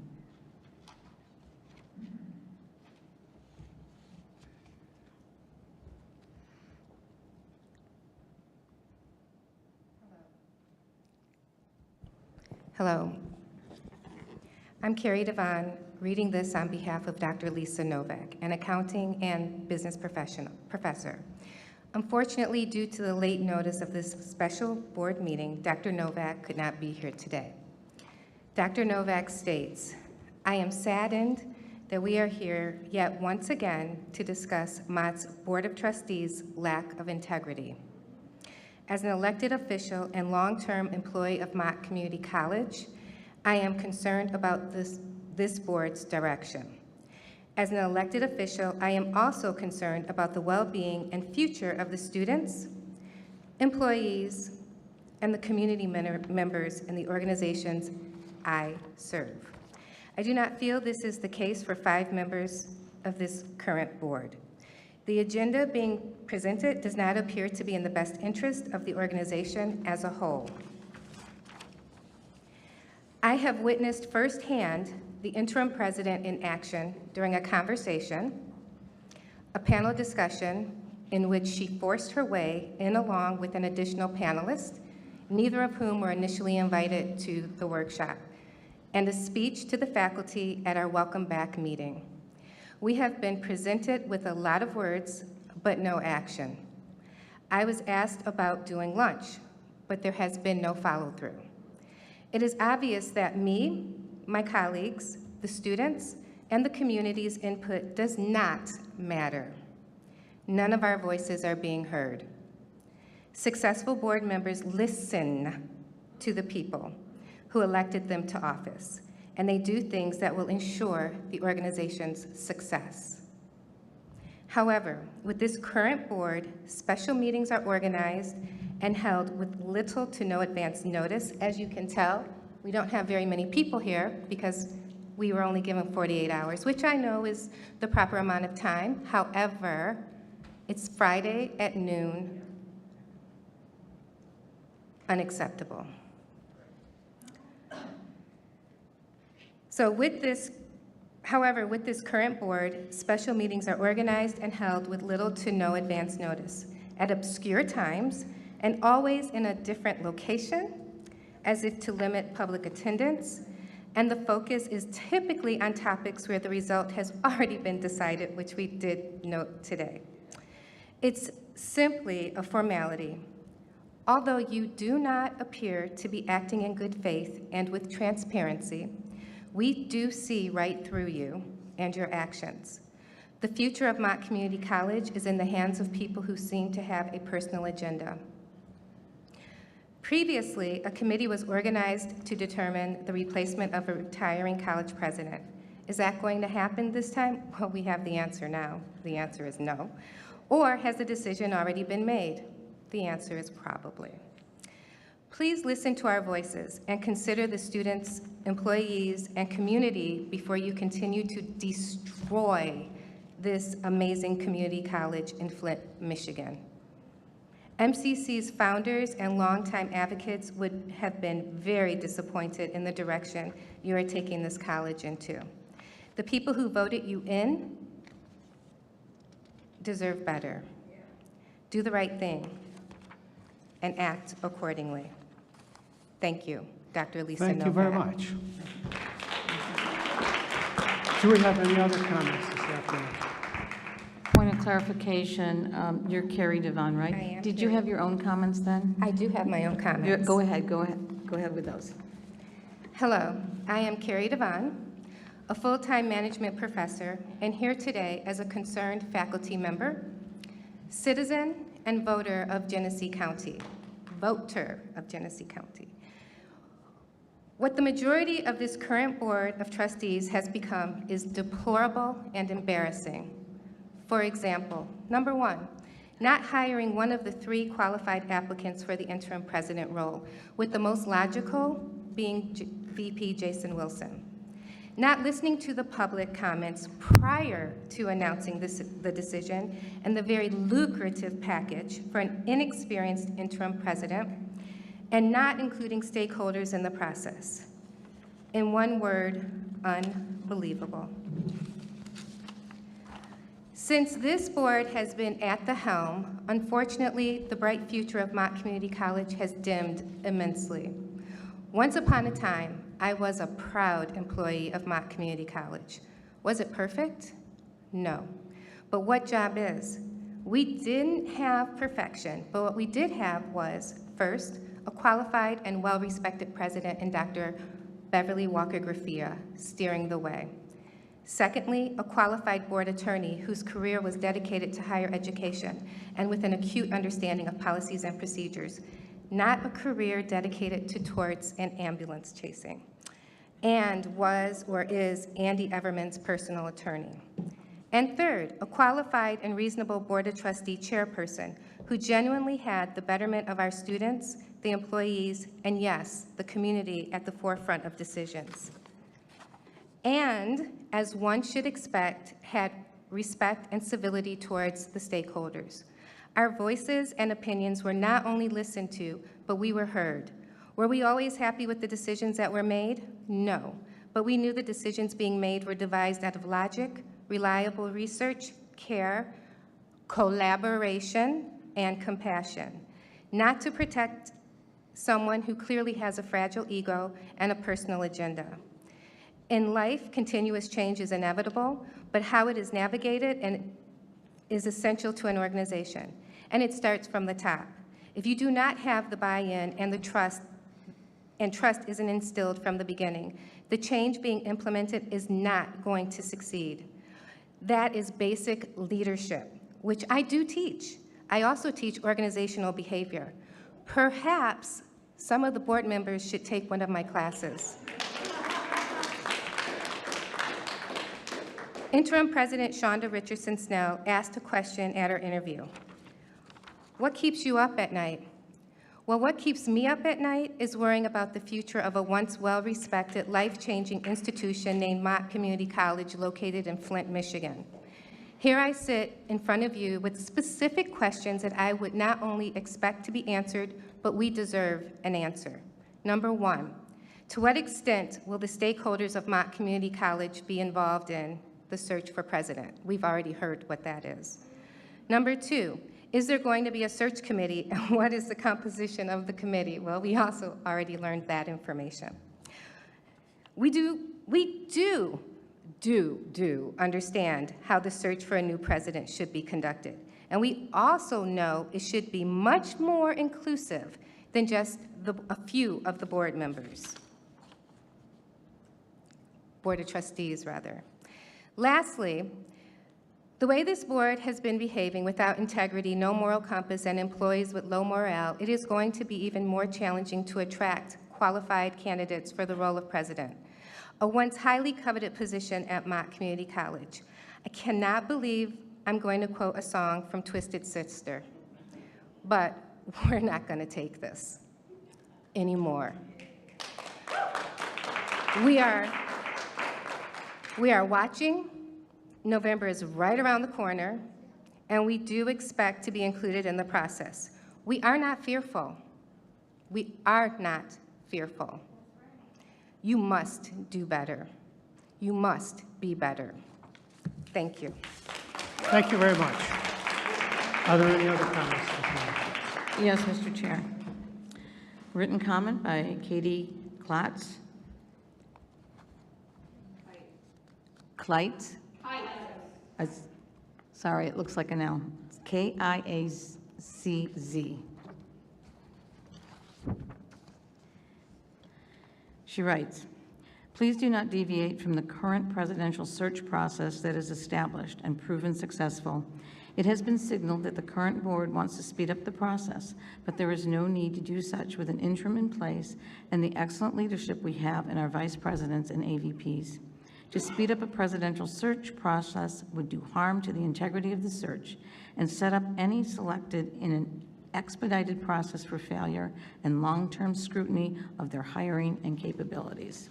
Hello. I'm Carrie Devon, reading this on behalf of Dr. Lisa Novak, an accounting and business professor. Unfortunately, due to the late notice of this special board meeting, Dr. Novak could not be here today. Dr. Novak states, "I am saddened that we are here yet once again to discuss Mott's Board of Trustees' lack of integrity. As an elected official and long-term employee of Mott Community College, I am concerned about this board's direction. As an elected official, I am also concerned about the well-being and future of the students, employees, and the community members in the organizations I serve. I do not feel this is the case for 5 members of this current board. The agenda being presented does not appear to be in the best interest of the organization as a whole. I have witnessed firsthand the interim president in action during a conversation, a panel discussion in which she forced her way in along with an additional panelist, neither of whom were initially invited to the workshop, and a speech to the faculty at our Welcome Back meeting. We have been presented with a lot of words, but no action. I was asked about doing lunch, but there has been no follow-through. It is obvious that me, my colleagues, the students, and the community's input does not matter. None of our voices are being heard. Successful board members listen to the people who elected them to office, and they do things that will ensure the organization's success. However, with this current board, special meetings are organized and held with little to no advance notice. As you can tell, we don't have very many people here because we were only given 48 hours, which I know is the proper amount of time. However, it's Friday at noon. Unacceptable. So with this, however, with this current board, special meetings are organized and held with little to no advance notice, at obscure times, and always in a different location, as if to limit public attendance, and the focus is typically on topics where the result has already been decided, which we did note today. It's simply a formality. Although you do not appear to be acting in good faith and with transparency, we do see right through you and your actions. The future of Mott Community College is in the hands of people who seem to have a personal agenda. Previously, a committee was organized to determine the replacement of a retiring college president. Is that going to happen this time? Well, we have the answer now. The answer is no. Or has the decision already been made? The answer is probably. Please listen to our voices and consider the students, employees, and community before you continue to destroy this amazing community college in Flint, Michigan. MCC's founders and longtime advocates would have been very disappointed in the direction you are taking this college into. The people who voted you in deserve better. Do the right thing and act accordingly. Thank you, Dr. Lisa Novak. Thank you very much. Do we have any other comments this afternoon? Point of clarification, you're Carrie Devon, right? I am Did you Carrie. have your own comments then? I do have my own comments. Go ahead with those. Hello, I am Carrie Devon, a full-time management professor, and here today as a concerned faculty member, citizen, and voter of Genesee County. What the majority of this current Board of Trustees has become is deplorable and embarrassing. For example, number 1, not hiring one of the 3 qualified applicants for the interim president role, with the most logical being VP Jason Wilson. Not listening to the public comments prior to announcing the decision and the very lucrative package for an inexperienced interim president, and not including stakeholders in the process. In one word, unbelievable. Since this board has been at the helm, unfortunately, the bright future of Mott Community College has dimmed immensely. Once upon a time, I was a proud employee of Mott Community College. Was it perfect? No. But what job is? We didn't have perfection, but what we did have was, first, a qualified and well-respected president in Dr. Beverly Walker Graffia steering the way. Secondly, a qualified board attorney whose career was dedicated to higher education and with an acute understanding of policies and procedures, not a career dedicated to torts and ambulance chasing, and was or is Andy Everman's personal attorney. And third, a qualified and reasonable Board of Trustee chairperson who genuinely had the betterment of our students, the employees, and yes, the community at the forefront of decisions. And, as one should expect, had respect and civility towards the stakeholders. Our voices and opinions were not only listened to, but we were heard. Were we always happy with the decisions that were made? No. But we knew the decisions being made were devised out of logic, reliable research, care, collaboration, and compassion, not to protect someone who clearly has a fragile ego and a personal agenda. In life, continuous change is inevitable, but how it is navigated and is essential to an organization, and it starts from the top. If you do not have the buy-in and the trust, and trust isn't instilled from the beginning, the change being implemented is not going to succeed. That is basic leadership, which I do teach. I also teach organizational behavior. Perhaps some of the board members should take one of my classes. Interim President Shonda Richardson Snell asked a question at her interview. What keeps you up at night? Well, what keeps me up at night is worrying about the future of a once well-respected, life-changing institution named Mott Community College located in Flint, Michigan. Here I sit in front of you with specific questions that I would not only expect to be answered, but we deserve an answer. Number one, to what extent will the stakeholders of Mott Community College be involved in the search for president? We've already heard what that is. Number two, is there going to be a search committee, and what is the composition of the committee? Well, we also already learned that information. We do understand how the search for a new president should be conducted. And we also know it should be much more inclusive than just a few of the board members. Board of Trustees, rather. Lastly, the way this board has been behaving without integrity, no moral compass, and employees with low morale, it is going to be even more challenging to attract qualified candidates for the role of president, a once highly coveted position at Mott Community College. I cannot believe I'm going to quote a song from Twisted Sister, but we're not going to take this anymore. We are watching. November is right around the corner, and we do expect to be included in the process. We are not fearful. We are not fearful. You must do better. You must be better. Thank you. Thank you very much. Are there any other comments? Yes, Mr. Chair. Written comment by Katie Klotz. Kleitz? Sorry, it looks like an L. It's K-I-A-C-Z. She writes, please do not deviate from the current presidential search process that is established and proven successful. It has been signaled that the current board wants to speed up the process, but there is no need to do such with an interim in place and the excellent leadership we have in our vice presidents and AVPs. To speed up a presidential search process would do harm to the integrity of the search and set up any selected in an expedited process for failure and long-term scrutiny of their hiring and capabilities.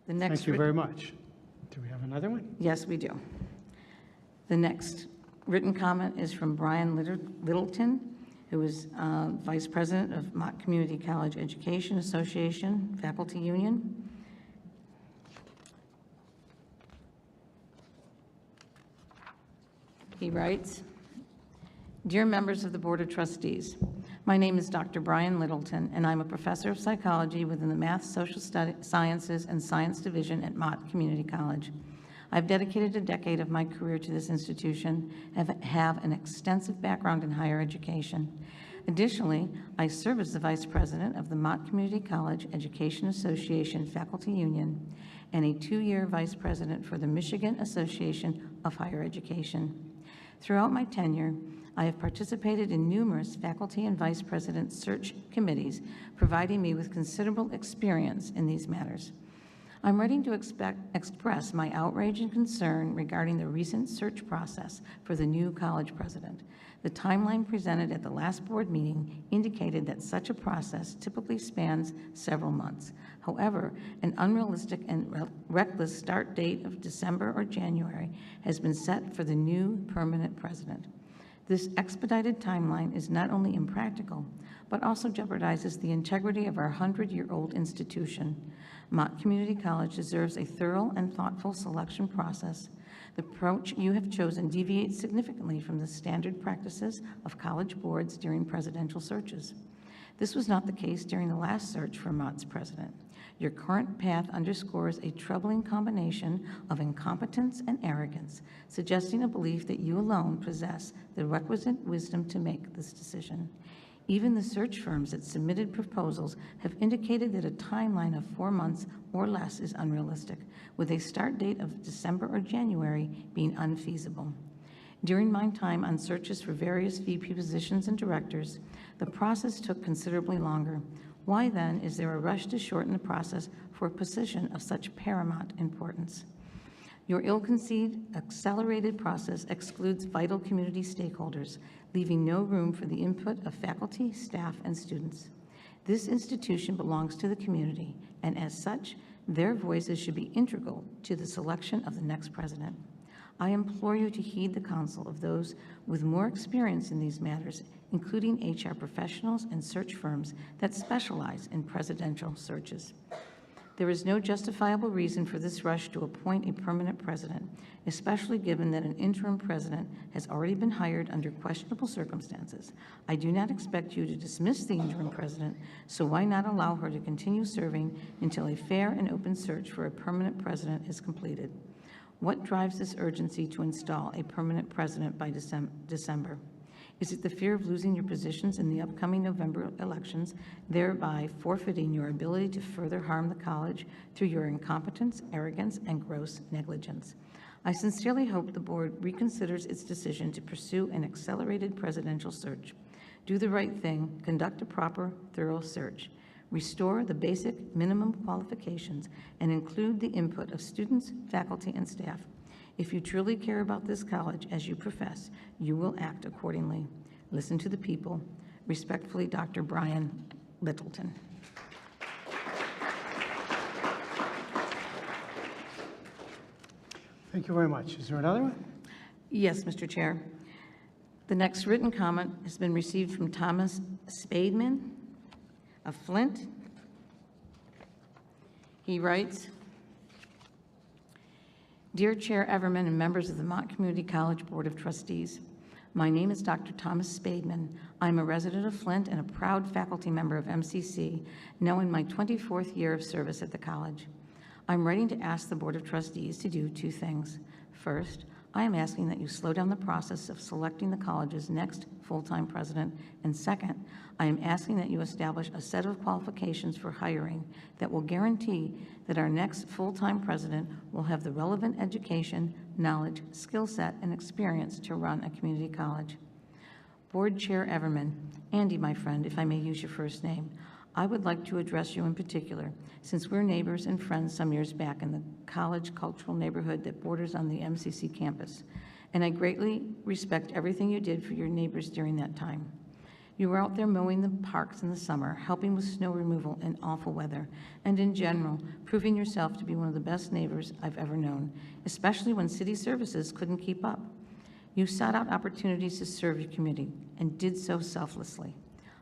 The next Thank you very much. Do we have another one? Yes, we do. The next written comment is from Brian Littleton, who is Vice President of Mott Community College Education Association Faculty Union. He writes, dear members of the Board of Trustees, My name is Dr. Brian Littleton, and I'm a professor of psychology within the Math, Social Sciences, and Science Division at Mott Community College. I've dedicated a decade of my career to this institution and have an extensive background in higher education. Additionally, I serve as the Vice President of the Mott Community College Education Association Faculty Union and a 2-year Vice President for the Michigan Association of Higher Education. Throughout my tenure, I have participated in numerous faculty and vice president search committees, providing me with considerable experience in these matters. I'm ready to express my outrage and concern regarding the recent search process for the new college president. The timeline presented at the last board meeting indicated that such a process typically spans several months. However, an unrealistic and reckless start date of December or January has been set for the new permanent president. This expedited timeline is not only impractical, but also jeopardizes the integrity of our 100-year-old institution. Mott Community College deserves a thorough and thoughtful selection process. The approach you have chosen deviates significantly from the standard practices of college boards during presidential searches. This was not the case during the last search for Mott's president. Your current path underscores a troubling combination of incompetence and arrogance, suggesting a belief that you alone possess the requisite wisdom to make this decision. Even the search firms that submitted proposals have indicated that a timeline of 4 months or less is unrealistic, with a start date of December or January being unfeasible. During my time on searches for various VP positions and directors, the process took considerably longer. Why then is there a rush to shorten the process for a position of such paramount importance? Your ill-conceived, accelerated process excludes vital community stakeholders, leaving no room for the input of faculty, staff, and students. This institution belongs to the community, and as such, their voices should be integral to the selection of the next president. I implore you to heed the counsel of those with more experience in these matters, including HR professionals and search firms that specialize in presidential searches. There is no justifiable reason for this rush to appoint a permanent president, especially given that an interim president has already been hired under questionable circumstances. I do not expect you to dismiss the interim president, so why not allow her to continue serving until a fair and open search for a permanent president is completed? What drives this urgency to install a permanent president by December? Is it the fear of losing your positions in the upcoming November elections, thereby forfeiting your ability to further harm the college through your incompetence, arrogance, and gross negligence? I sincerely hope the board reconsiders its decision to pursue an accelerated presidential search. Do the right thing, conduct a proper, thorough search. Restore the basic minimum qualifications and include the input of students, faculty, and staff. If you truly care about this college as you profess, you will act accordingly. Listen to the people. Respectfully, Dr. Brian Littleton. Thank you very much. Is there another one? Yes, Mr. Chair. The next written comment has been received from Thomas Spademan of Flint. He writes, Dear Chair Everman and members of the Mott Community College Board of Trustees, my name is Dr. Thomas Spademan. I'm a resident of Flint and a proud faculty member of MCC, now in my 24th year of service at the college. I'm writing to ask the Board of Trustees to do 2 things. First, I am asking that you slow down the process of selecting the college's next full-time president. And second, I am asking that you establish a set of qualifications for hiring that will guarantee that our next full-time president will have the relevant education, knowledge, skill set, and experience to run a community college. Board Chair Everman, Andy, my friend, if I may use your first name, I would like to address you in particular, since we're neighbors and friends some years back in the college cultural neighborhood that borders on the MCC campus, and I greatly respect everything you did for your neighbors during that time. You were out there mowing the parks in the summer, helping with snow removal in awful weather, and in general, proving yourself to be one of the best neighbors I've ever known, especially when city services couldn't keep up. You sought out opportunities to serve your community and did so selflessly.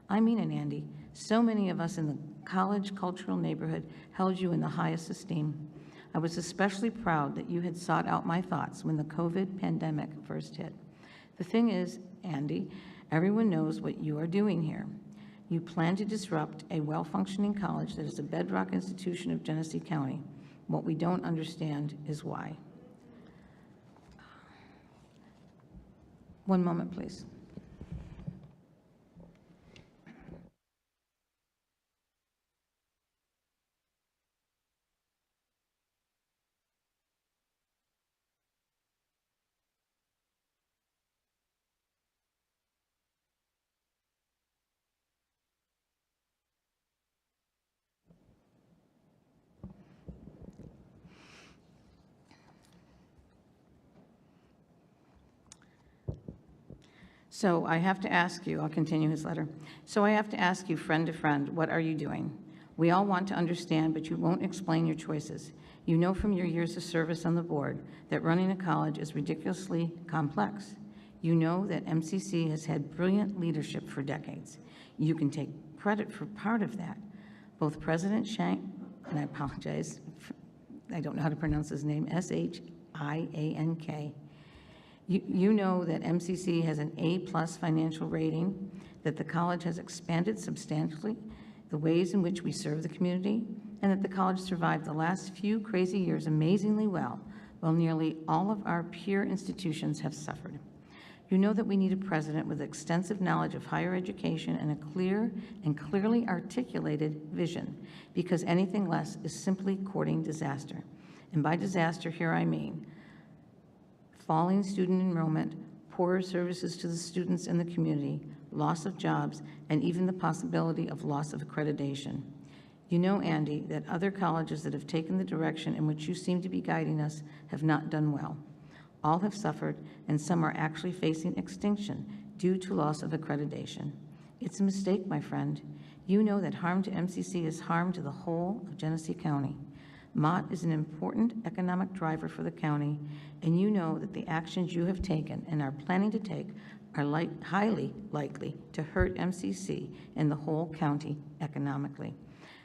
I mean it, Andy. So many of us in the college cultural neighborhood held you in the highest esteem. I was especially proud that you had sought out my thoughts when the COVID pandemic first hit. The thing is, Andy, everyone knows what you are doing here. You plan to disrupt a well-functioning college that is a bedrock institution of Genesee County. What we don't understand is why. One moment, please. So I have to ask you, I'll continue his letter. So I have to ask you, friend to friend, what are you doing? We all want to understand, but you won't explain your choices. You know from your years of service on the board that running a college is ridiculously complex. You know that MCC has had brilliant leadership for decades. You can take credit for part of that. Both President Shank, and I apologize, I don't know how to pronounce his name, S-H-I-A-N-K, You know that MCC has an A-plus financial rating, that the college has expanded substantially the ways in which we serve the community, and that the college survived the last few crazy years amazingly well, while nearly all of our peer institutions have suffered. You know that we need a president with extensive knowledge of higher education and a clear and clearly articulated vision, because anything less is simply courting disaster. And by disaster, here I mean falling student enrollment, poorer services to the students and the community, loss of jobs, and even the possibility of loss of accreditation. You know, Andy, that other colleges that have taken the direction in which you seem to be guiding us have not done well. All have suffered, and some are actually facing extinction due to loss of accreditation. It's a mistake, my friend. You know that harm to MCC is harm to the whole of Genesee County. Mott is an important economic driver for the county, and you know that the actions you have taken and are planning to take are highly likely to hurt MCC and the whole county economically.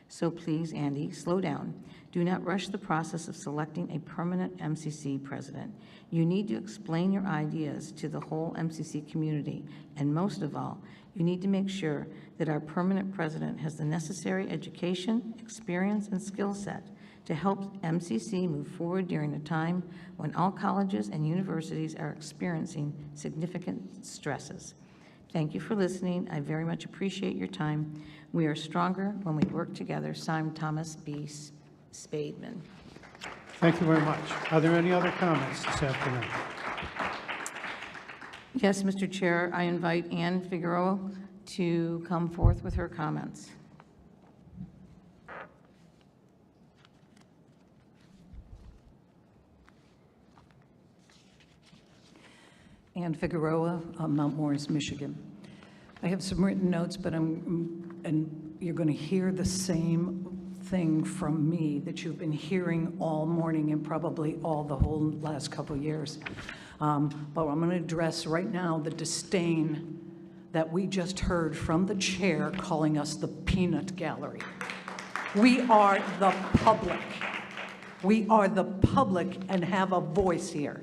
So please, Andy, slow down. Do not rush the process of selecting a permanent MCC president. You need to explain your ideas to the whole MCC community, and most of all, you need to make sure that our permanent president has the necessary education, experience, and skill set to help MCC move forward during a time when all colleges and universities are experiencing significant stresses. Thank you for listening. I very much appreciate your time. We are stronger when we work together. Signed, Thomas B. Spademan. Thank you very much. Are there any other comments this afternoon? Yes, Mr. Chair, I invite Ann Figueroa to come forth with her comments. Ann Figueroa, Mount Morris, Michigan. I have some written notes, but and you're going to hear the same thing from me that you've been hearing all morning and probably all the whole last couple of years. But I'm going to address right now the disdain that we just heard from the chair calling us the peanut gallery. We are the public. We are the public and have a voice here.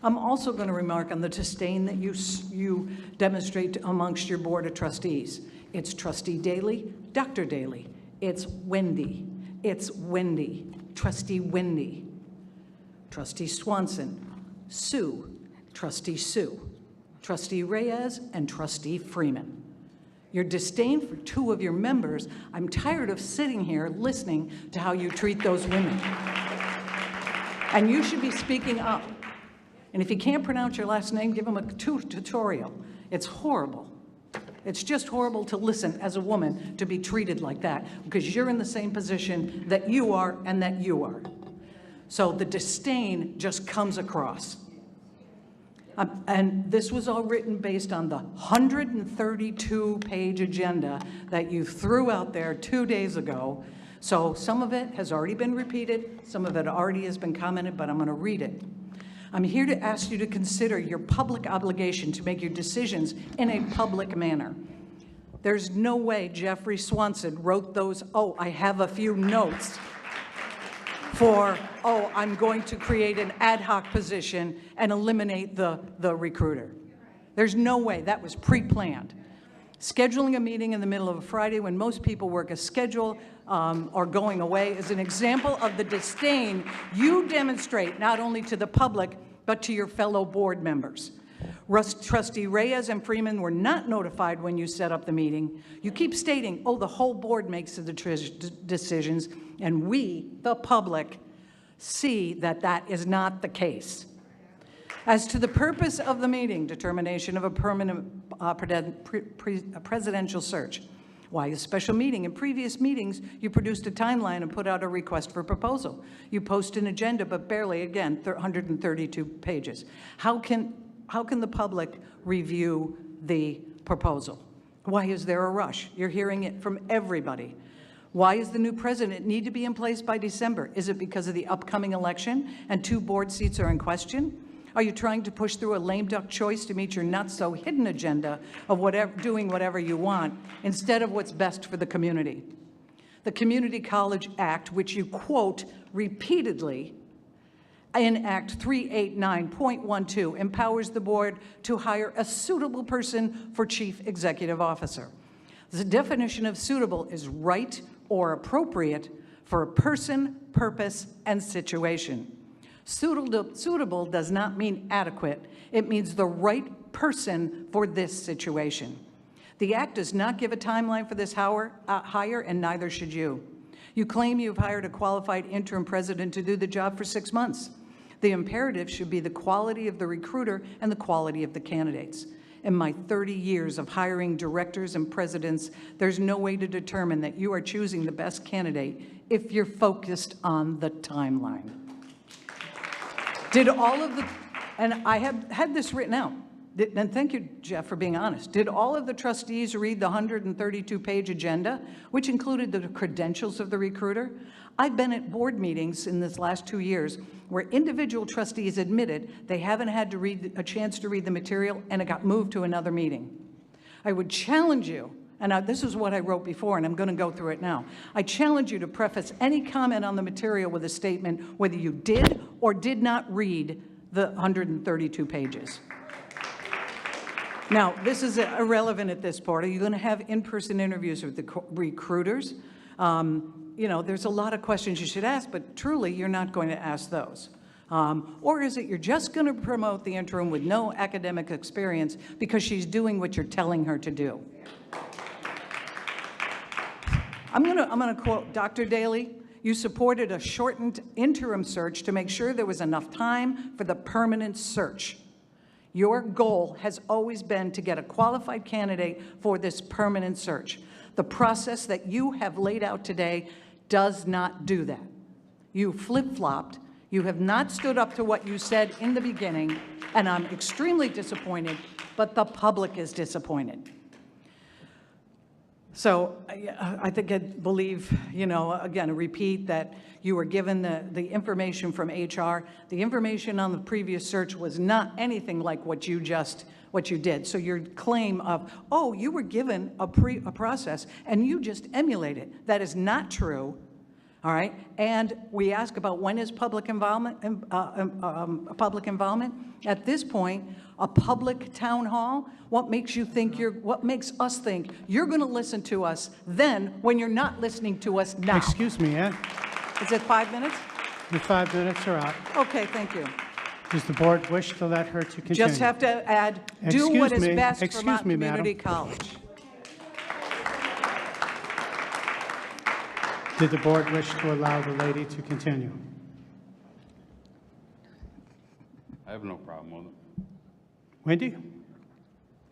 I'm also going to remark on the disdain that you demonstrate amongst your board of trustees. It's Trustee Daly, Dr. Daly. It's Wendy. It's Wendy. Trustee Wendy. Trustee Swanson. Sue. Trustee Sue. Trustee Reyes and Trustee Freeman. Your disdain for two of your members, I'm tired of sitting here listening to how you treat those women. And you should be speaking up. And if you can't pronounce your last name, give them a tutorial. It's horrible. It's just horrible to listen as a woman to be treated like that because you're in the same position that you are and that you are. So the disdain just comes across. And this was all written based on the 132-page agenda that you threw out there 2 days ago. So some of it has already been repeated, some of it already has been commented, but I'm going to read it. I'm here to ask you to consider your public obligation to make your decisions in a public manner. There's no way Jeffrey Swanson wrote those, oh, I have a few notes for, oh, I'm going to create an ad hoc position and eliminate the recruiter. There's no way. That was pre-planned. Scheduling a meeting in the middle of a Friday when most people work a schedule or going away is an example of the disdain you demonstrate not only to the public, but to your fellow board members. Trustee Reyes and Freeman were not notified when you set up the meeting. You keep stating, oh, the whole board makes the decisions, and we, the public, see that that is not the case. As to the purpose of the meeting, determination of a permanent presidential search. Why a special meeting? In previous meetings, you produced a timeline and put out a request for proposal. You post an agenda, but barely, again, 132 pages. How can the public review the proposal? Why is there a rush? You're hearing it from everybody. Why does the new president need to be in place by December? Is it because of the upcoming election and 2 board seats are in question? Are you trying to push through a lame duck choice to meet your not-so-hidden agenda of doing whatever you want instead of what's best for the community? The Community College Act, which you quote repeatedly in Act 389.12, empowers the board to hire a suitable person for chief executive officer. The definition of suitable is right or appropriate for a person, purpose, and situation. Suitable does not mean adequate. It means the right person for this situation. The Act does not give a timeline for this hire, and neither should you. You claim you've hired a qualified interim president to do the job for 6 months. The imperative should be the quality of the recruiter and the quality of the candidates. In my 30 years of hiring directors and presidents, there's no way to determine that you are choosing the best candidate if you're focused on the timeline. Did all of the, and I have had this written out, and thank you, Jeff, for being honest. Did all of the trustees read the 132-page agenda, which included the credentials of the recruiter? I've been at board meetings in this last 2 years where individual trustees admitted they haven't had a chance to read the material and it got moved to another meeting. I would challenge you, and this is what I wrote before, and I'm going to go through it now. I challenge you to preface any comment on the material with a statement whether you did or did not read the 132 pages. Now, this is irrelevant at this point. Are you going to have in-person interviews with the recruiters? You know, there's a lot of questions you should ask, but truly, you're not going to ask those. Or is it you're just going to promote the interim with no academic experience because she's doing what you're telling her to do? I'm going to quote Dr. Daly. You supported a shortened interim search to make sure there was enough time for the permanent search. Your goal has always been to get a qualified candidate for this permanent search. The process that you have laid out today does not do that. You flip-flopped. You have not stood up to what you said in the beginning, and I'm extremely disappointed, but the public is disappointed. So I think I believe, you know, again, repeat that you were given the information from HR. The information on the previous search was not anything like what you did. So your claim of, oh, you were given a process and you just emulated, that is not true. All right, and we ask about when is public involvement, public involvement. At this point, a public town hall, what makes us think you're going to listen to us then when you're not listening to us now? Excuse me, Ed. Is it 5 minutes? Your 5 minutes are up. Okay, thank you. Does the board wish to let her to continue? Just have to add, do what is best for Excuse me, madam. Community College. Did the board wish to allow the lady to continue? I have no problem with it. Wendy,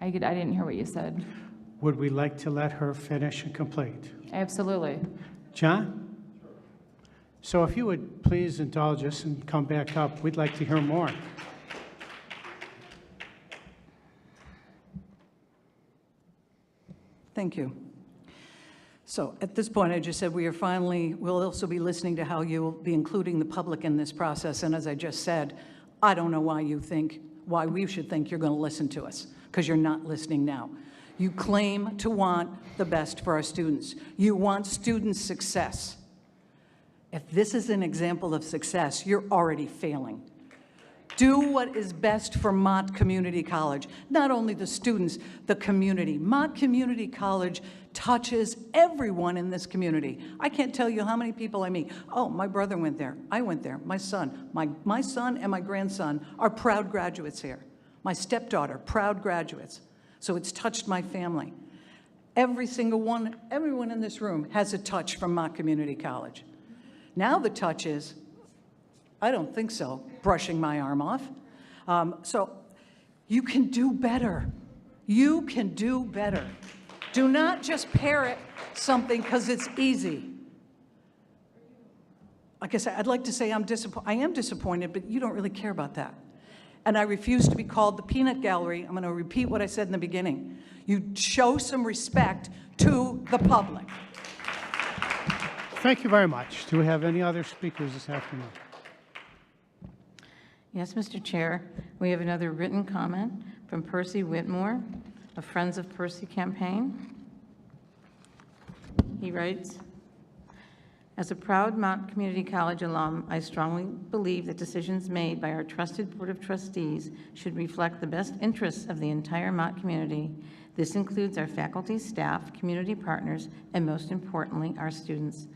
I didn't hear what you said. would we like to let her finish and complete? Absolutely. John? So if you would please indulge us and come back up, we'd like to hear more. Thank you. So at this point, I just said we'll also be listening to how you will be including the public in this process. And as I just said, I don't know why we should think you're going to listen to us, because you're not listening now. You claim to want the best for our students. You want student success. If this is an example of success, you're already failing. Do what is best for Mott Community College. Not only the students, the community. Mott Community College touches everyone in this community. I can't tell you how many people I meet. Oh, my brother went there. I went there. My son. My son and my grandson are proud graduates here. My stepdaughter, proud graduates. So it's touched my family. Every single one, everyone in this room has a touch from Mott Community College. Now the touch is, I don't think so, brushing my arm off. So you can do better. You can do better. Do not just parrot something because it's easy. Like I said, I'd like to say I am disappointed, but you don't really care about that. And I refuse to be called the peanut gallery. I'm going to repeat what I said in the beginning. You show some respect to the public. Thank you very much. Do we have any other speakers this afternoon? Yes, Mr. Chair, we have another written comment from Percy Whitmore of Friends of Percy campaign. He writes, as a proud Mott Community College alum, I strongly believe that decisions made by our trusted Board of Trustees should reflect the best interests of the entire Mott community. This includes our faculty, staff, community partners, and most importantly, our students.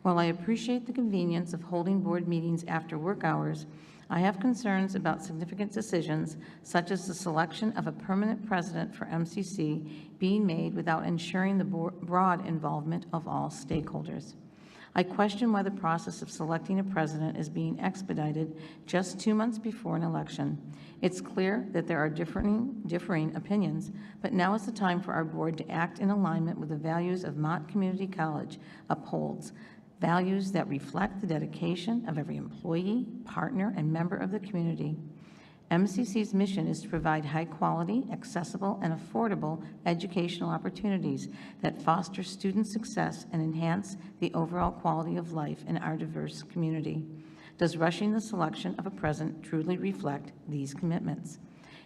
While I appreciate the convenience of holding board meetings after work hours, I have concerns about significant decisions, such as the selection of a permanent president for MCC, being made without ensuring the broad involvement of all stakeholders. I question why the process of selecting a president is being expedited just 2 months before an election. It's clear that there are differing opinions, but now is the time for our board to act in alignment with the values of Mott Community College upholds, values that reflect the dedication of every employee, partner, and member of the community. MCC's mission is to provide high-quality, accessible, and affordable educational opportunities that foster student success and enhance the overall quality of life in our diverse community. Does rushing the selection of a president truly reflect these commitments?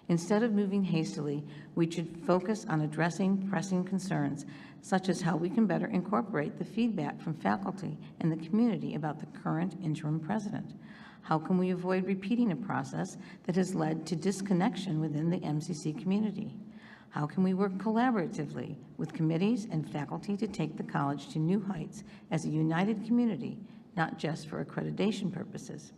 Instead of moving hastily, we should focus on addressing pressing concerns, such as how we can better incorporate the feedback from faculty and the community about the current interim president. How can we avoid repeating a process that has led to disconnection within the MCC community? How can we work collaboratively with committees and faculty to take the college to new heights as a united community, not just for accreditation purposes?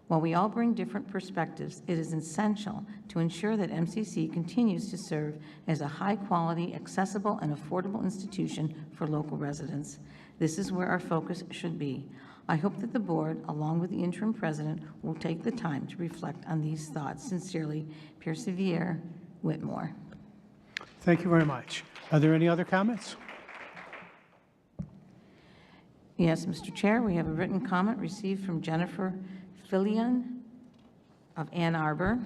While we all bring different perspectives, it is essential to ensure that MCC continues to serve as a high-quality, accessible, and affordable institution for local residents. This is where our focus should be. I hope that the board, along with the interim president, will take the time to reflect on these thoughts. Sincerely, Persevier Whitmore. Thank you very much. Are there any other comments? Yes, Mr. Chair, we have a written comment received from Jennifer Fillion of Ann Arbor.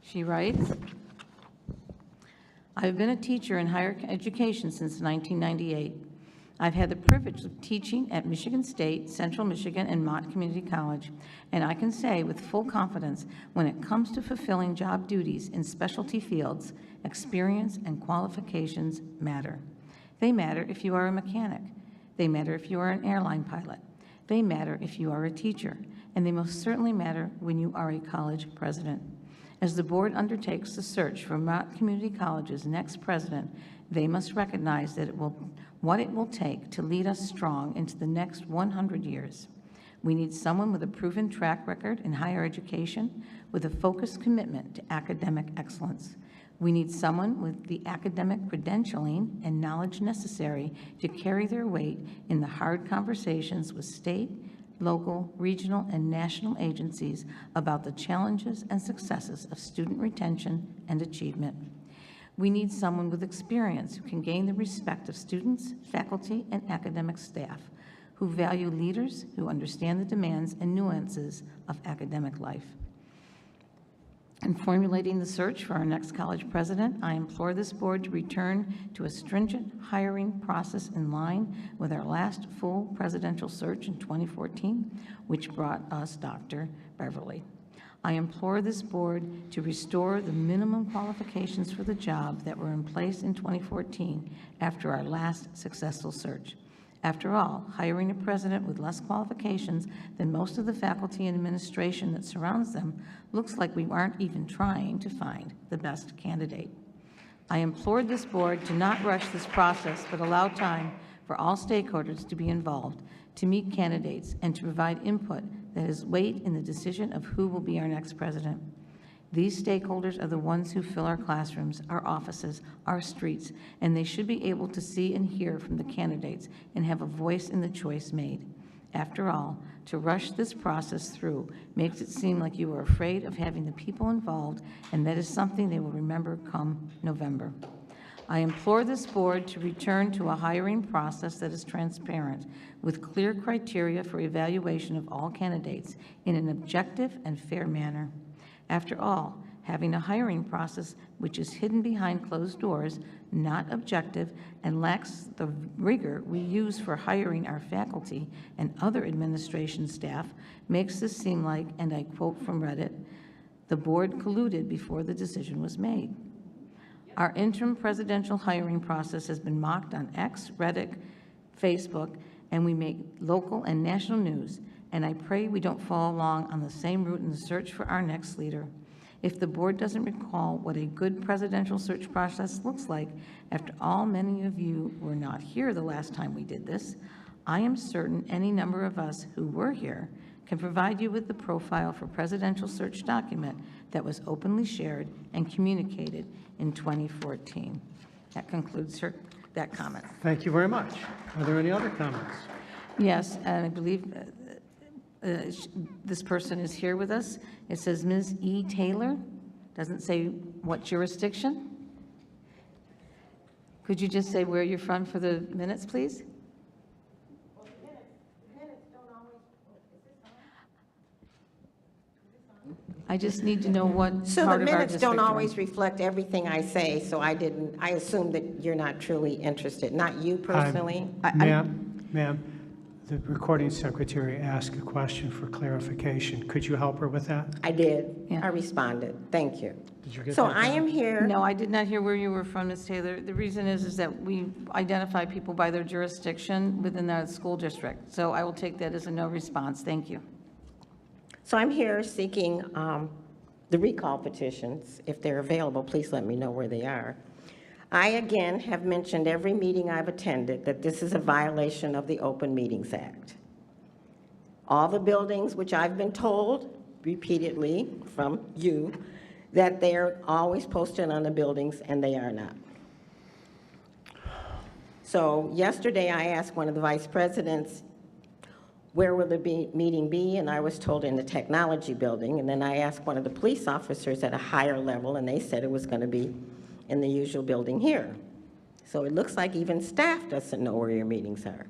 She writes, I've been a teacher in higher education since 1998. I've had the privilege of teaching at Michigan State, Central Michigan, and Mott Community College, and I can say with full confidence, when it comes to fulfilling job duties in specialty fields, experience and qualifications matter. They matter if you are a mechanic. They matter if you are an airline pilot. They matter if you are a teacher, and they most certainly matter when you are a college president. As the board undertakes the search for Mott Community College's next president, they must recognize that what it will take to lead us strong into the next 100 years. We need someone with a proven track record in higher education with a focused commitment to academic excellence. We need someone with the academic credentialing and knowledge necessary to carry their weight in the hard conversations with state, local, regional, and national agencies about the challenges and successes of student retention and achievement. We need someone with experience who can gain the respect of students, faculty, and academic staff, who value leaders who understand the demands and nuances of academic life. In formulating the search for our next college president, I implore this board to return to a stringent hiring process in line with our last full presidential search in 2014, which brought us Dr. Beverly. I implore this board to restore the minimum qualifications for the job that were in place in 2014 after our last successful search. After all, hiring a president with less qualifications than most of the faculty and administration that surrounds them looks like we aren't even trying to find the best candidate. I implored this board to not rush this process, but allow time for all stakeholders to be involved, to meet candidates, and to provide input that has weight in the decision of who will be our next president. These stakeholders are the ones who fill our classrooms, our offices, our streets, and they should be able to see and hear from the candidates and have a voice in the choice made. After all, to rush this process through makes it seem like you are afraid of having the people involved, and that is something they will remember come November. I implore this board to return to a hiring process that is transparent, with clear criteria for evaluation of all candidates in an objective and fair manner. After all, having a hiring process which is hidden behind closed doors, not objective, and lacks the rigor we use for hiring our faculty and other administration staff makes this seem like, and I quote from Reddit, the board colluded before the decision was made. Our interim presidential hiring process has been mocked on X, Reddit, Facebook, and we make local and national news, and I pray we don't follow along on the same route in the search for our next leader. If the board doesn't recall what a good presidential search process looks like, after all, many of you were not here the last time we did this, I am certain any number of us who were here can provide you with the profile for presidential search document that was openly shared and communicated in 2014. That concludes that comment. Thank you very much. Are there any other comments? Yes, and I believe this person is here with us. It says Ms. E. Taylor. Doesn't say what jurisdiction. Could you just say where you're from for the minutes, please? I just need to know what So the part of our minutes district don't you're in. always reflect everything I say, so I assume that you're not truly interested, not you personally. Ma'am, the recording secretary asked a question for clarification. Could you help her with that? I did. Yeah. I responded. Thank you. Did you get So that? I am here. No, I did not hear where you were from, Ms. Taylor. The reason is that we identify people by their jurisdiction within the school district. So I will take that as a no response. Thank you. So I'm here seeking the recall petitions. If they're available, please let me know where they are. I, again, have mentioned every meeting I've attended that this is a violation of the Open Meetings Act. All the buildings, which I've been told repeatedly from you, that they're always posted on the buildings, and they are not. So yesterday, I asked one of the vice presidents, where will the meeting be? And I was told in the technology building. And then I asked one of the police officers at a higher level, and they said it was going to be in the usual building here. So it looks like even staff doesn't know where your meetings are.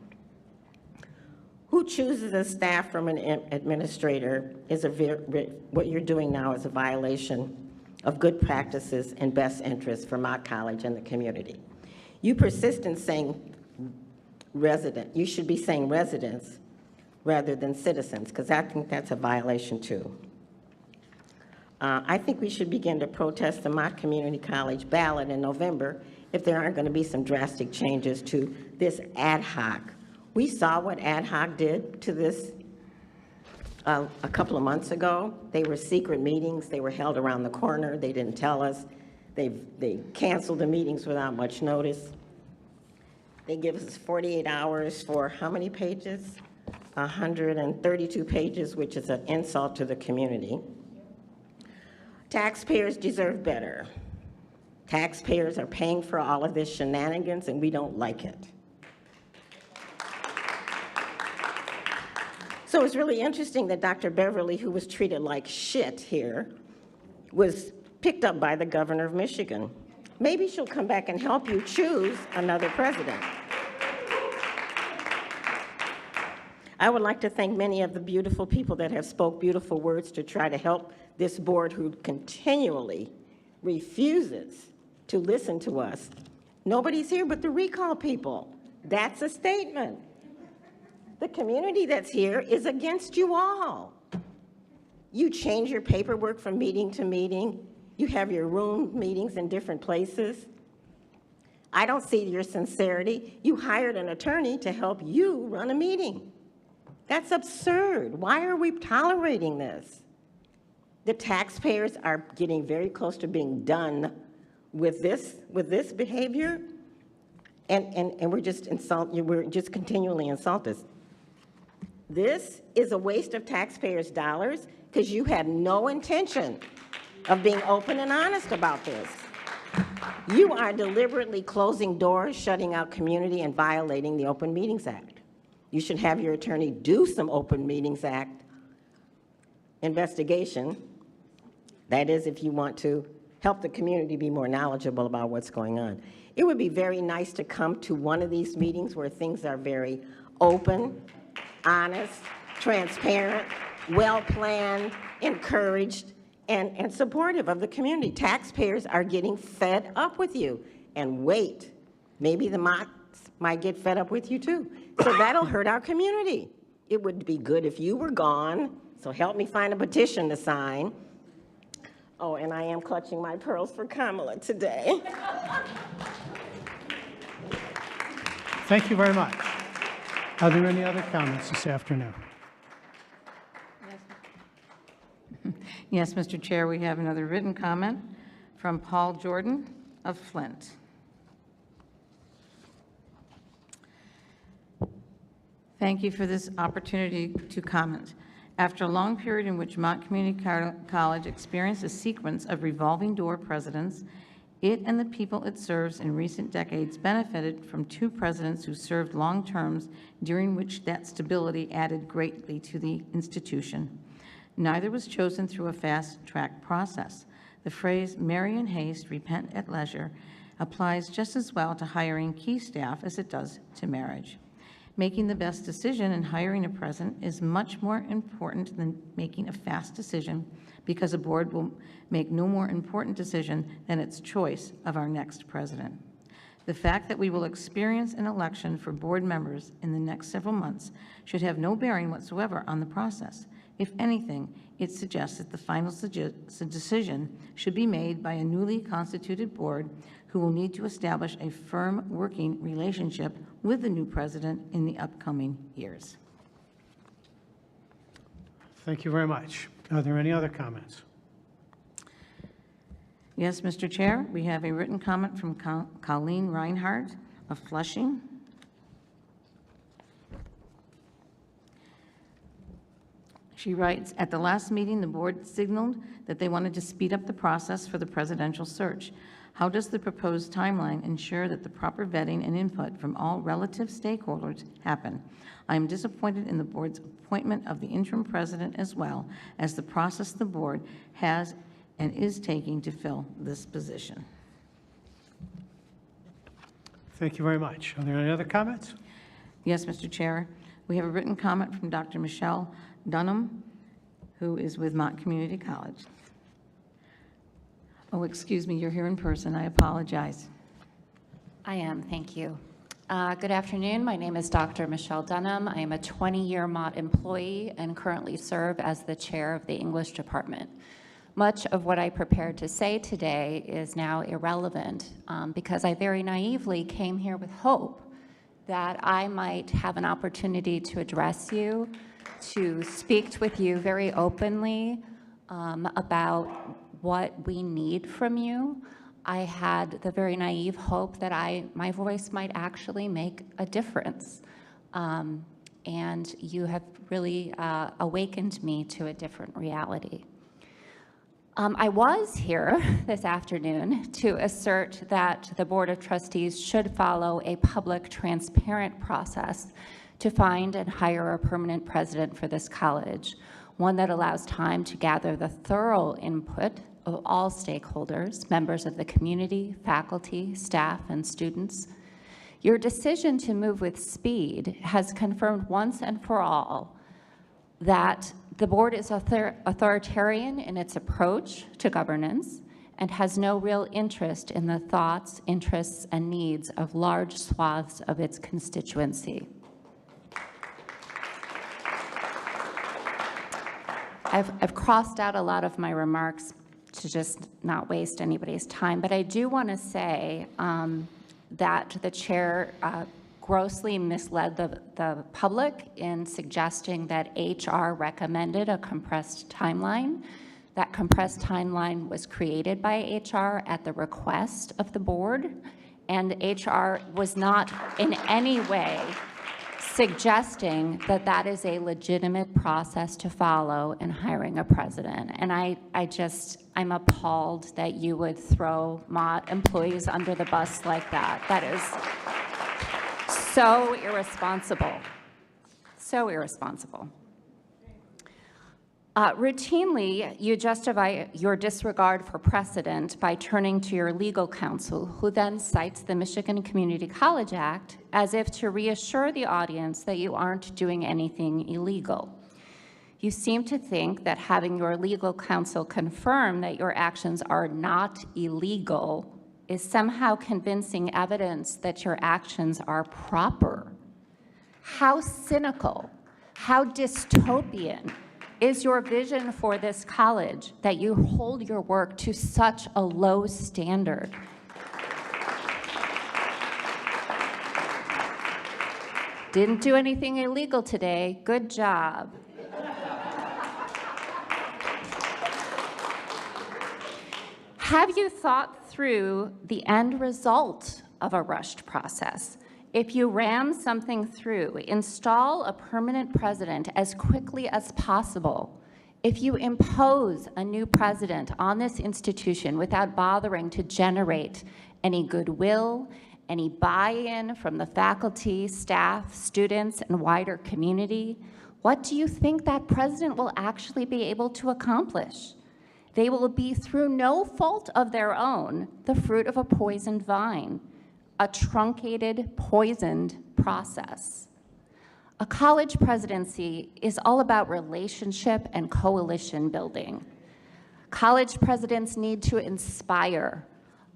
Who chooses a staff from an administrator is what you're doing now is a violation of good practices and best interests for Mott College and the community. You persist in saying resident. You should be saying residents rather than citizens, because I think that's a violation too. I think we should begin to protest the Mott Community College ballot in November if there aren't going to be some drastic changes to this ad hoc. We saw what ad hoc did to this a couple of months ago. They were secret meetings. They were held around the corner. They didn't tell us. They canceled the meetings without much notice. They give us 48 hours for how many pages? 132 pages, which is an insult to the community. Taxpayers deserve better. Taxpayers are paying for all of this shenanigans, and we don't like it. So it's really interesting that Dr. Beverly, who was treated like shit here, was picked up by the governor of Michigan. Maybe she'll come back and help you choose another president. I would like to thank many of the beautiful people that have spoke beautiful words to try to help this board who continually refuses to listen to us. Nobody's here but the recall people. That's a statement. The community that's here is against you all. You change your paperwork from meeting to meeting. You have your room meetings in different places. I don't see your sincerity. You hired an attorney to help you run a meeting. That's absurd. Why are we tolerating this? The taxpayers are getting very close to being done with this behavior, and we're just continually insulted. This is a waste of taxpayers' dollars because you had no intention of being open and honest about this. You are deliberately closing doors, shutting out community, and violating the Open Meetings Act. You should have your attorney do some Open Meetings Act investigation. That is, if you want to help the community be more knowledgeable about what's going on. It would be very nice to come to one of these meetings where things are very open, honest, transparent, well-planned, encouraged, and supportive of the community. Taxpayers are getting fed up with you. And wait, maybe the Motts might get fed up with you too. So that'll hurt our community. It would be good if you were gone, so help me find a petition to sign. Oh, and I am clutching my pearls for Kamala today. Thank you very much. Are there any other comments this afternoon? Yes, Mr. Chair, we have another written comment from Paul Jordan of Flint. Thank you for this opportunity to comment. After a long period in which Mott Community College experienced a sequence of revolving door presidents, it and the people it serves in recent decades benefited from 2 presidents who served long terms, during which that stability added greatly to the institution. Neither was chosen through a fast-track process. The phrase, "marry in haste, repent at leisure," applies just as well to hiring key staff as it does to marriage. Making the best decision in hiring a president is much more important than making a fast decision, because a board will make no more important decision than its choice of our next president. The fact that we will experience an election for board members in the next several months should have no bearing whatsoever on the process. If anything, it suggests that the final decision should be made by a newly constituted board who will need to establish a firm working relationship with the new president in the upcoming years. Thank you very much. Are there any other comments? Yes, Mr. Chair, we have a written comment from Colleen Reinhardt of Flushing. She writes, "At the last meeting, the board signaled that they wanted to speed up the process for the presidential search. How does the proposed timeline ensure that the proper vetting and input from all relative stakeholders happen? I am disappointed in the board's appointment of the interim president as well as the process the board has and is taking to fill this position." Thank you very much. Are there any other comments? Yes, Mr. Chair. We have a written comment from Dr. Michelle Dunham, who is with Mott Community College. Oh, excuse me, you're here in person. I apologize. I am, thank you. Good afternoon. My name is Dr. Michelle Dunham. I am a 20-year Mott employee and currently serve as the chair of the English department. Much of what I prepared to say today is now irrelevant because I very naively came here with hope that I might have an opportunity to address you, to speak with you very openly about what we need from you. I had the very naive hope that my voice might actually make a difference. And you have really awakened me to a different reality. I was here this afternoon to assert that the Board of Trustees should follow a public, transparent process to find and hire a permanent president for this college, one that allows time to gather the thorough input of all stakeholders, members of the community, faculty, staff, and students. Your decision to move with speed has confirmed once and for all that the board is authoritarian in its approach to governance and has no real interest in the thoughts, interests, and needs of large swaths of its constituency. I've crossed out a lot of my remarks to just not waste anybody's time, but I do want to say that the chair grossly misled the public in suggesting that HR recommended a compressed timeline. That compressed timeline was created by HR at the request of the board, and HR was not in any way suggesting that that is a legitimate process to follow in hiring a president. And I'm appalled that you would throw Mott employees under the bus like that. That is so irresponsible. So irresponsible. Routinely, you justify your disregard for precedent by turning to your legal counsel, who then cites the Michigan Community College Act as if to reassure the audience that you aren't doing anything illegal. You seem to think that having your legal counsel confirm that your actions are not illegal is somehow convincing evidence that your actions are proper. How cynical, how dystopian is your vision for this college that you hold your work to such a low standard? Didn't do anything illegal today. Good job. Have you thought through the end result of a rushed process? If you ram something through, install a permanent president as quickly as possible, if you impose a new president on this institution without bothering to generate any goodwill, any buy-in from the faculty, staff, students, and wider community, what do you think that president will actually be able to accomplish? They will be, through no fault of their own, the fruit of a poisoned vine, a truncated, poisoned process. A college presidency is all about relationship and coalition building. College presidents need to inspire.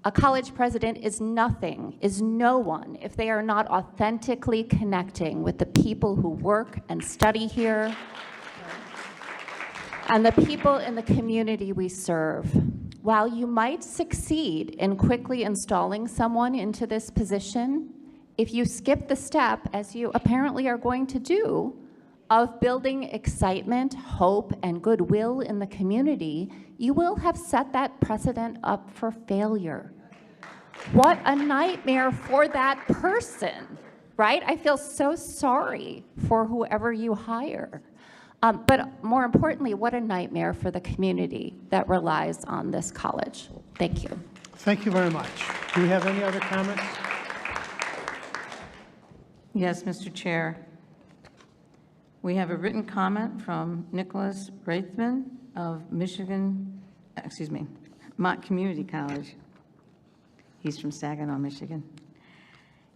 A college president is nothing, is no one, if they are not authentically connecting with the people who work and study here and the people in the community we serve. While you might succeed in quickly installing someone into this position, if you skip the step, as you apparently are going to do, of building excitement, hope, and goodwill in the community, you will have set that precedent up for failure. What a nightmare for that person, right? I feel so sorry for whoever you hire. But more importantly, what a nightmare for the community that relies on this college. Thank you. Thank you very much. Do we have any other comments? Yes, Mr. Chair. We have a written comment from Nicholas Braithman of Mott Community College. He's from Saginaw, Michigan.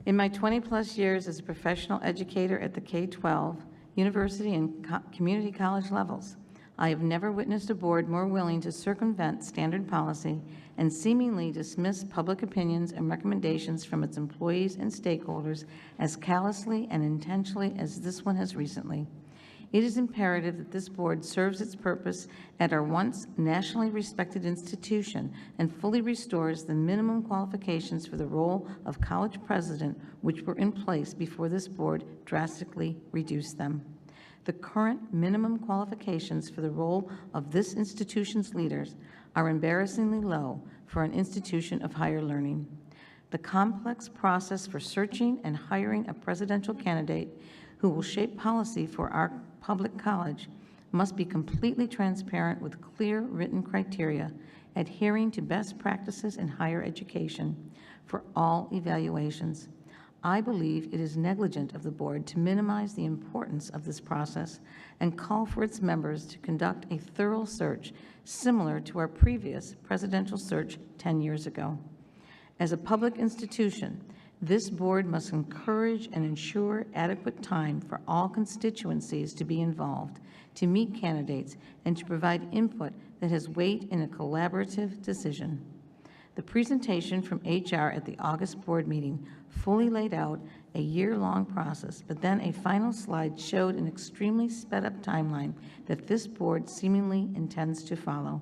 In my 20-plus years as a professional educator at the K-12, university, and community college levels, I have never witnessed a board more willing to circumvent standard policy and seemingly dismiss public opinions and recommendations from its employees and stakeholders as callously and intentionally as this one has recently. It is imperative that this board serves its purpose at our once nationally respected institution and fully restores the minimum qualifications for the role of college president, which were in place before this board drastically reduced them. The current minimum qualifications for the role of this institution's leaders are embarrassingly low for an institution of higher learning. The complex process for searching and hiring a presidential candidate who will shape policy for our public college must be completely transparent with clear written criteria, adhering to best practices in higher education for all evaluations. I believe it is negligent of the board to minimize the importance of this process and call for its members to conduct a thorough search similar to our previous presidential search 10 years ago. As a public institution, this board must encourage and ensure adequate time for all constituencies to be involved, to meet candidates, and to provide input that has weight in a collaborative decision. The presentation from HR at the August board meeting fully laid out a year-long process, but then a final slide showed an extremely sped-up timeline that this board seemingly intends to follow.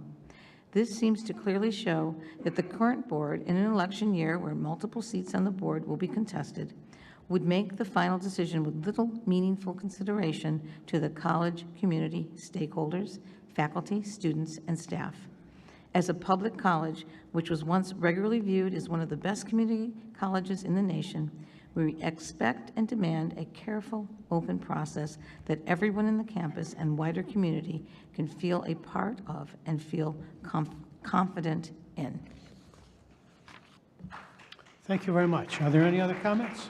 This seems to clearly show that the current board, in an election year where multiple seats on the board will be contested, would make the final decision with little meaningful consideration to the college community stakeholders, faculty, students, and staff. As a public college, which was once regularly viewed as one of the best community colleges in the nation, we expect and demand a careful, open process that everyone in the campus and wider community can feel a part of and feel confident in. Thank you very much. Are there any other comments?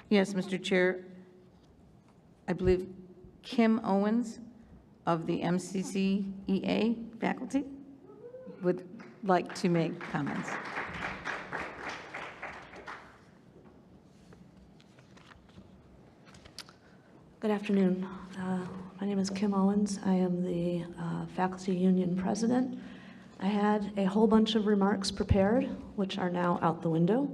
Yes, Mr. Chair. I believe Kim Owens of the MCCEA faculty would like to make comments. Good afternoon. My name is Kim Owens. I am the faculty union president. I had a whole bunch of remarks prepared, which are now out the window.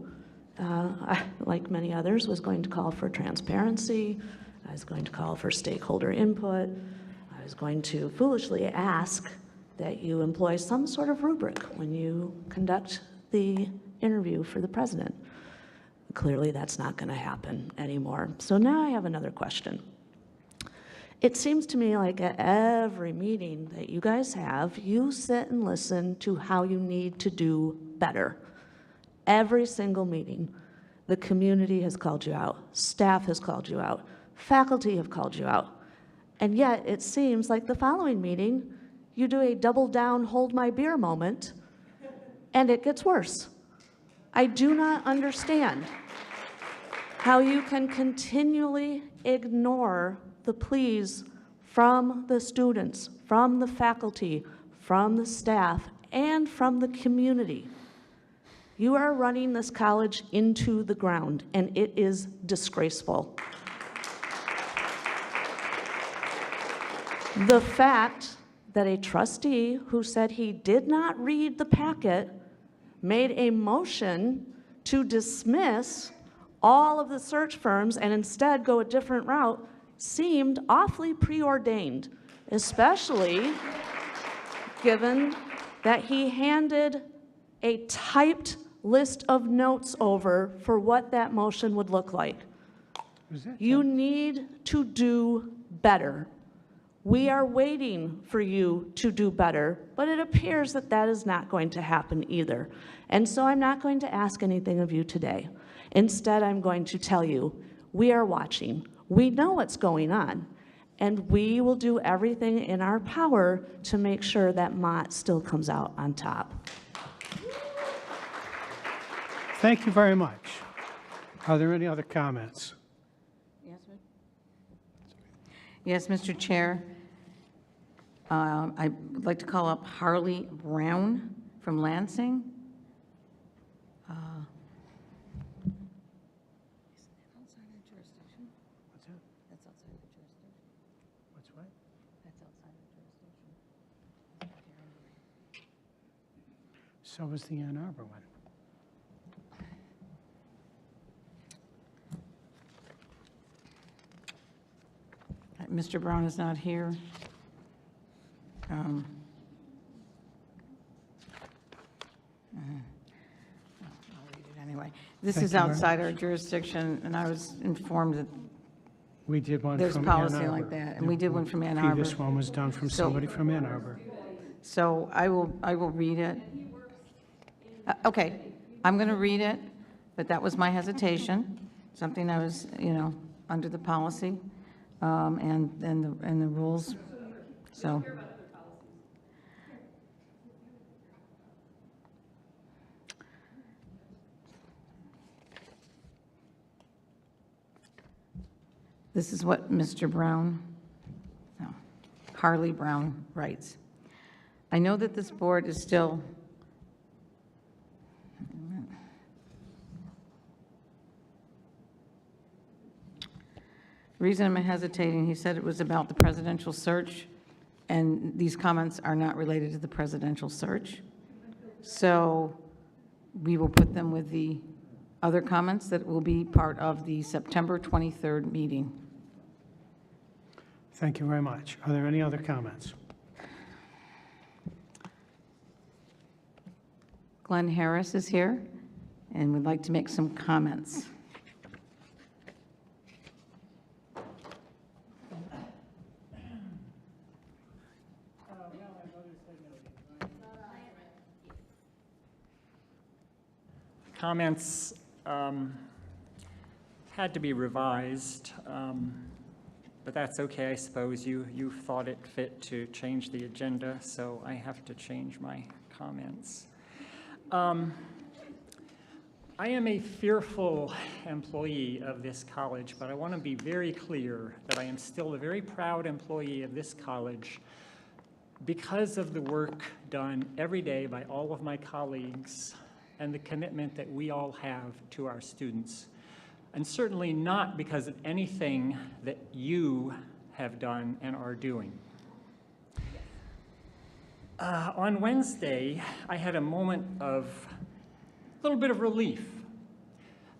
I, like many others, was going to call for transparency. I was going to call for stakeholder input. I was going to foolishly ask that you employ some sort of rubric when you conduct the interview for the president. Clearly, that's not going to happen anymore. So now I have another question. It seems to me like at every meeting that you guys have, you sit and listen to how you need to do better. Every single meeting, the community has called you out, staff has called you out, faculty have called you out. And yet it seems like the following meeting, you do a double down, hold my beer moment, and it gets worse. I do not understand how you can continually ignore the pleas from the students, from the faculty, from the staff, and from the community. You are running this college into the ground, and it is disgraceful. The fact that a trustee who said he did not read the packet made a motion to dismiss all of the search firms and instead go a different route seemed awfully preordained, especially given that he handed a typed list of notes over for what that motion would look like. You need to do better. We are waiting for you to do better, but it appears that that is not going to happen either. And so I'm not going to ask anything of you today. Instead, I'm going to tell you, we are watching. We know what's going on, and we will do everything in our power to make sure that Mott still comes out on top. Thank you very much. Are there any other comments? Yes, Mr. Chair. I would like to call up Harley Brown from Lansing. So is the Ann Arbor one. Mr. Brown is not here. I'll read it anyway. This Thank is you very outside much. our jurisdiction, and I was informed that We did one there's from Ann Arbor. policy like that, and we did one from Ann Arbor. Previous one was done from So- somebody from Ann Arbor. So I will read it. Okay, I'm going to read it, but that was my hesitation, something I was, under the policy and the rules, so. This is what Mr. Brown, no, Harley Brown writes. I know that this board is still, the reason I'm hesitating, he said it was about the presidential search, and these comments are not related to the presidential search. So we will put them with the other comments that will be part of the September 23rd meeting. Thank you very much. Are there any other comments? Glenn Harris is here and would like to make some comments. Comments had to be revised, but that's okay, I suppose. You thought it fit to change the agenda, so I have to change my comments. I am a fearful employee of this college, but I want to be very clear that I am still a very proud employee of this college because of the work done every day by all of my colleagues and the commitment that we all have to our students. And certainly not because of anything that you have done and are doing. On Wednesday, I had a moment of a little bit of relief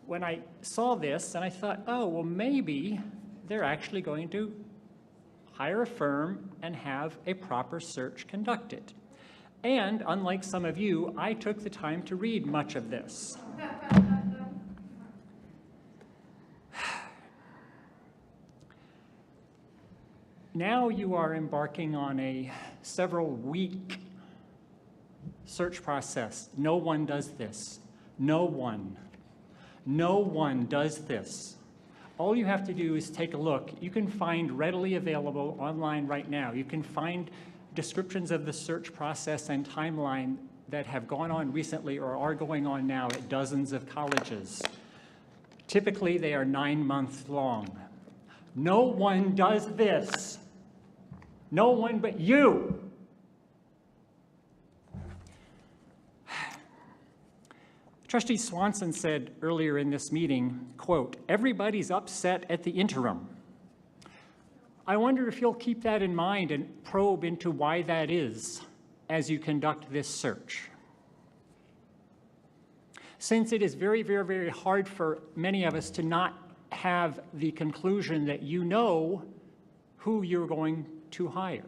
when I saw this, and I thought, oh, well, maybe they're actually going to hire a firm and have a proper search conducted. And unlike some of you, I took the time to read much of this. Now you are embarking on a several-week search process. No one does this. No one. No one does this. All you have to do is take a look. You can find readily available online right now. You can find descriptions of the search process and timeline that have gone on recently or are going on now at dozens of colleges. Typically, they are 9 months long. No one does this. No one but you. Trustee Swanson said earlier in this meeting, quote, "Everybody's upset at the interim." I wonder if you'll keep that in mind and probe into why that is as you conduct this search. Since it is very, very, very hard for many of us to not have the conclusion that you know who you're going to hire.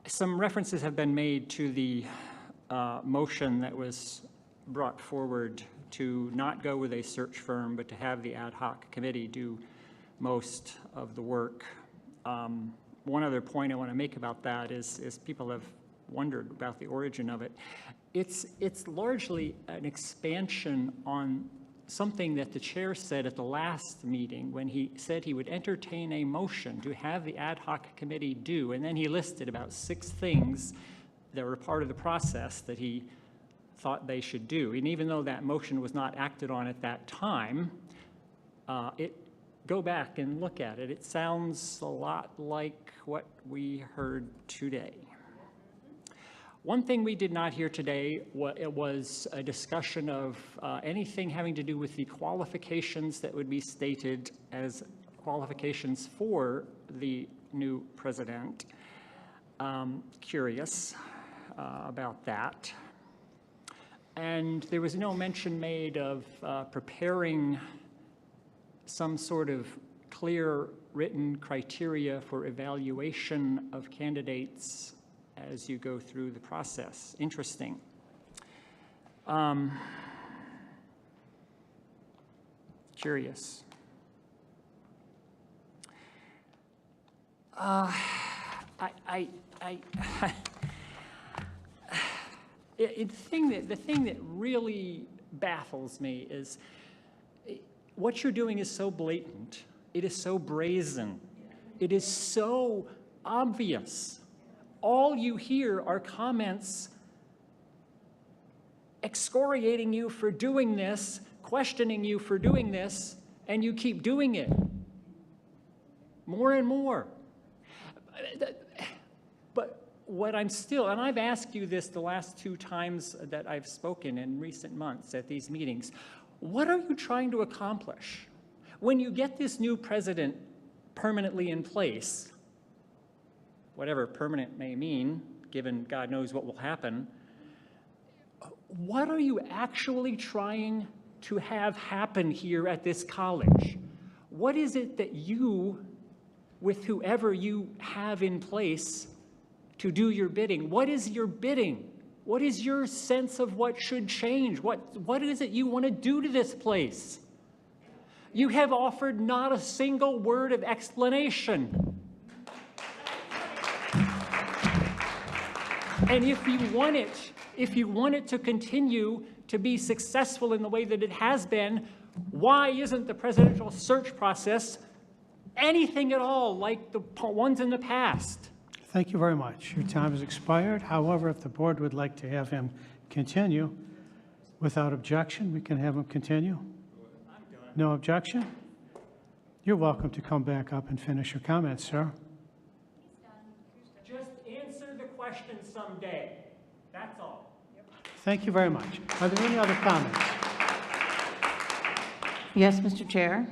Some references have been made to the motion that was brought forward to not go with a search firm, but to have the ad hoc committee do most of the work. One other point I want to make about that is people have wondered about the origin of it. It's largely an expansion on something that the chair said at the last meeting when he said he would entertain a motion to have the ad hoc committee do, and then he listed about 6 things that were part of the process that he thought they should do. And even though that motion was not acted on at that time, go back and look at it. It sounds a lot like what we heard today. One thing we did not hear today was a discussion of anything having to do with the qualifications that would be stated as qualifications for the new president. Curious about that. And there was no mention made of preparing some sort of clear written criteria for evaluation of candidates as you go through the process. Interesting. Curious. The thing that really baffles me is what you're doing is so blatant. It is so brazen. It is so obvious. All you hear are comments excoriating you for doing this, questioning you for doing this, and you keep doing it more and more. But what I'm still, and I've asked you this the last 2 times that I've spoken in recent months at these meetings, what are you trying to accomplish? When you get this new president permanently in place, whatever permanent may mean, given God knows what will happen, what are you actually trying to have happen here at this college? What is it that you, with whoever you have in place to do your bidding, what is your bidding? What is your sense of what should change? What is it you want to do to this place? You have offered not a single word of explanation. And if you want it to continue to be successful in the way that it has been, why isn't the presidential search process anything at all like the ones in the past? Thank you very much. Your time has expired. However, if the board would like to have him continue, without objection, we can have him continue. No objection? You're welcome to come back up and finish your comments, sir. Just answer the question someday. That's all. Thank you very much. Are there any other comments? Yes, Mr. Chair.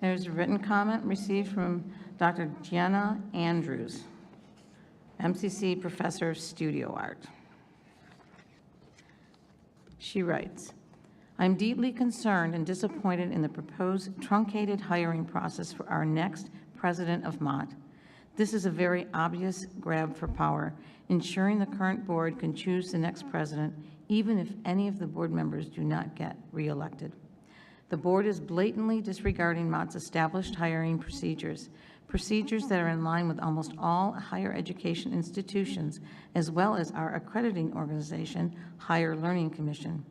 There's a written comment received from Dr. Gianna Andrews, MCC Professor of Studio Art. She writes, I'm deeply concerned and disappointed in the proposed truncated hiring process for our next president of Mott. This is a very obvious grab for power, ensuring the current board can choose the next president, even if any of the board members do not get reelected. The board is blatantly disregarding Mott's established hiring procedures that are in line with almost all higher education institutions, as well as our accrediting organization, Higher Learning Commission.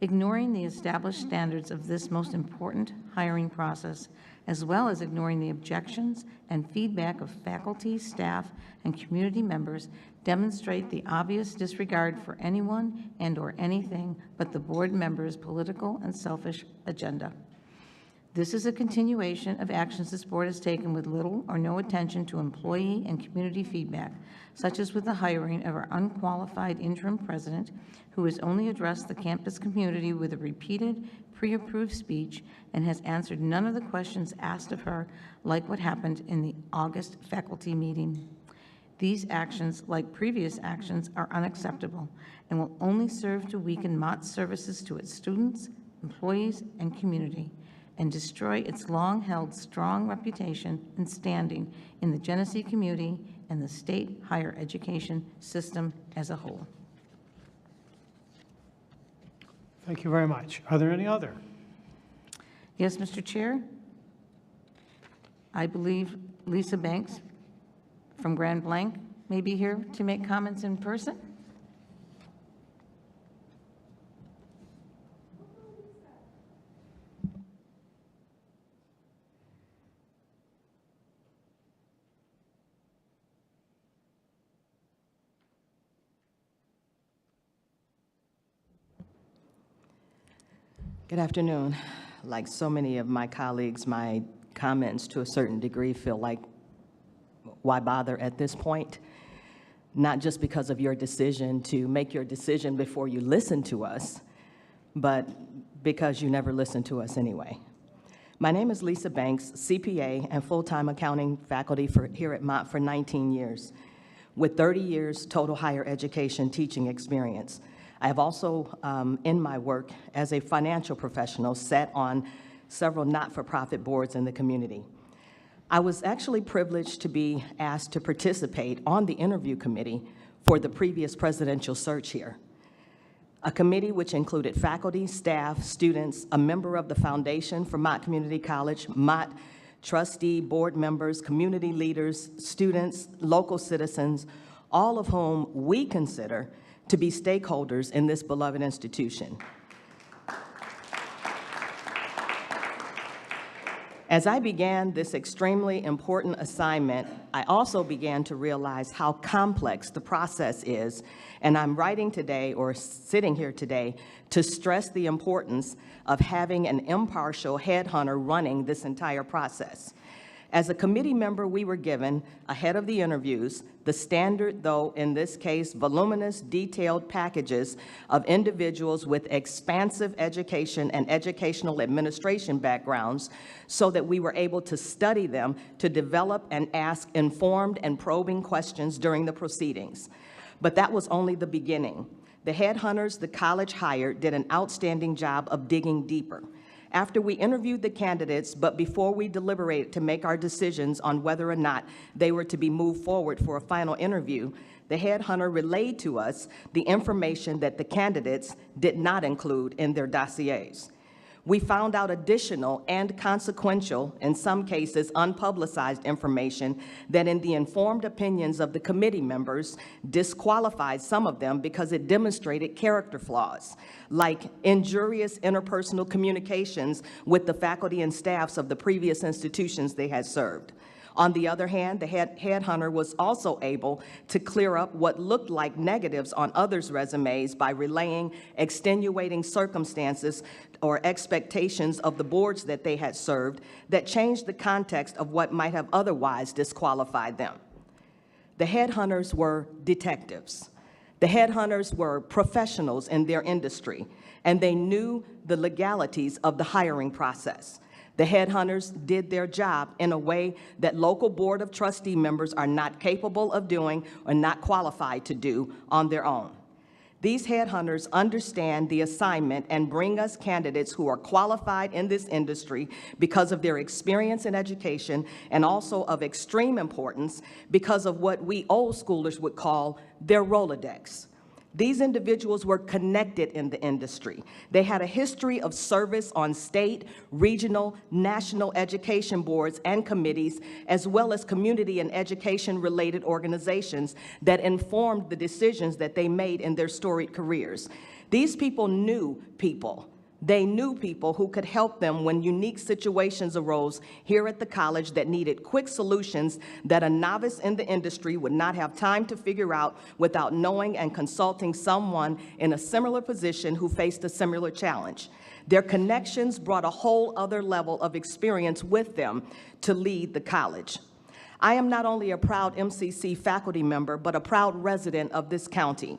Ignoring the established standards of this most important hiring process, as well as ignoring the objections and feedback of faculty, staff, and community members, demonstrate the obvious disregard for anyone and/or anything but the board members' political and selfish agenda. This is a continuation of actions this board has taken with little or no attention to employee and community feedback, such as with the hiring of our unqualified interim president, who has only addressed the campus community with a repeated, pre-approved speech and has answered none of the questions asked of her, like what happened in the August faculty meeting. These actions, like previous actions, are unacceptable and will only serve to weaken Mott's services to its students, employees, and community, and destroy its long-held strong reputation and standing in the Genesee community and the state higher education system as a whole. Thank you very much. Are there any other? Yes, Mr. Chair. I believe Lisa Banks from Grand Blanc may be here to make comments in person. Good afternoon. Like so many of my colleagues, my comments to a certain degree feel like, why bother at this point? Not just because of your decision to make your decision before you listen to us, but because you never listened to us anyway. My name is Lisa Banks, CPA and full-time accounting faculty here at Mott for 19 years, with 30 years total higher education teaching experience. I have also, in my work as a financial professional, sat on several not-for-profit boards in the community. I was actually privileged to be asked to participate on the interview committee for the previous presidential search here, a committee which included faculty, staff, students, a member of the Foundation for Mott Community College, Mott trustee, board members, community leaders, students, local citizens, all of whom we consider to be stakeholders in this beloved institution. As I began this extremely important assignment, I also began to realize how complex the process is, and I'm writing today, or sitting here today, to stress the importance of having an impartial headhunter running this entire process. As a committee member, we were given, ahead of the interviews, the standard, though in this case, voluminous, detailed packages of individuals with expansive education and educational administration backgrounds so that we were able to study them to develop and ask informed and probing questions during the proceedings. But that was only the beginning. The headhunters the college hired did an outstanding job of digging deeper. After we interviewed the candidates, but before we deliberated to make our decisions on whether or not they were to be moved forward for a final interview, the headhunter relayed to us the information that the candidates did not include in their dossiers. We found out additional and consequential, in some cases unpublicized information that in the informed opinions of the committee members disqualified some of them because it demonstrated character flaws, like injurious interpersonal communications with the faculty and staffs of the previous institutions they had served. On the other hand, the headhunter was also able to clear up what looked like negatives on others' resumes by relaying extenuating circumstances or expectations of the boards that they had served that changed the context of what might have otherwise disqualified them. The headhunters were detectives. The headhunters were professionals in their industry, and they knew the legalities of the hiring process. The headhunters did their job in a way that local board of trustee members are not capable of doing or not qualified to do on their own. These headhunters understand the assignment and bring us candidates who are qualified in this industry because of their experience in education and also of extreme importance because of what we old schoolers would call their Rolodex. These individuals were connected in the industry. They had a history of service on state, regional, national education boards and committees, as well as community and education-related organizations that informed the decisions that they made in their storied careers. These people knew people. They knew people who could help them when unique situations arose here at the college that needed quick solutions that a novice in the industry would not have time to figure out without knowing and consulting someone in a similar position who faced a similar challenge. Their connections brought a whole other level of experience with them to lead the college. I am not only a proud MCC faculty member, but a proud resident of this county.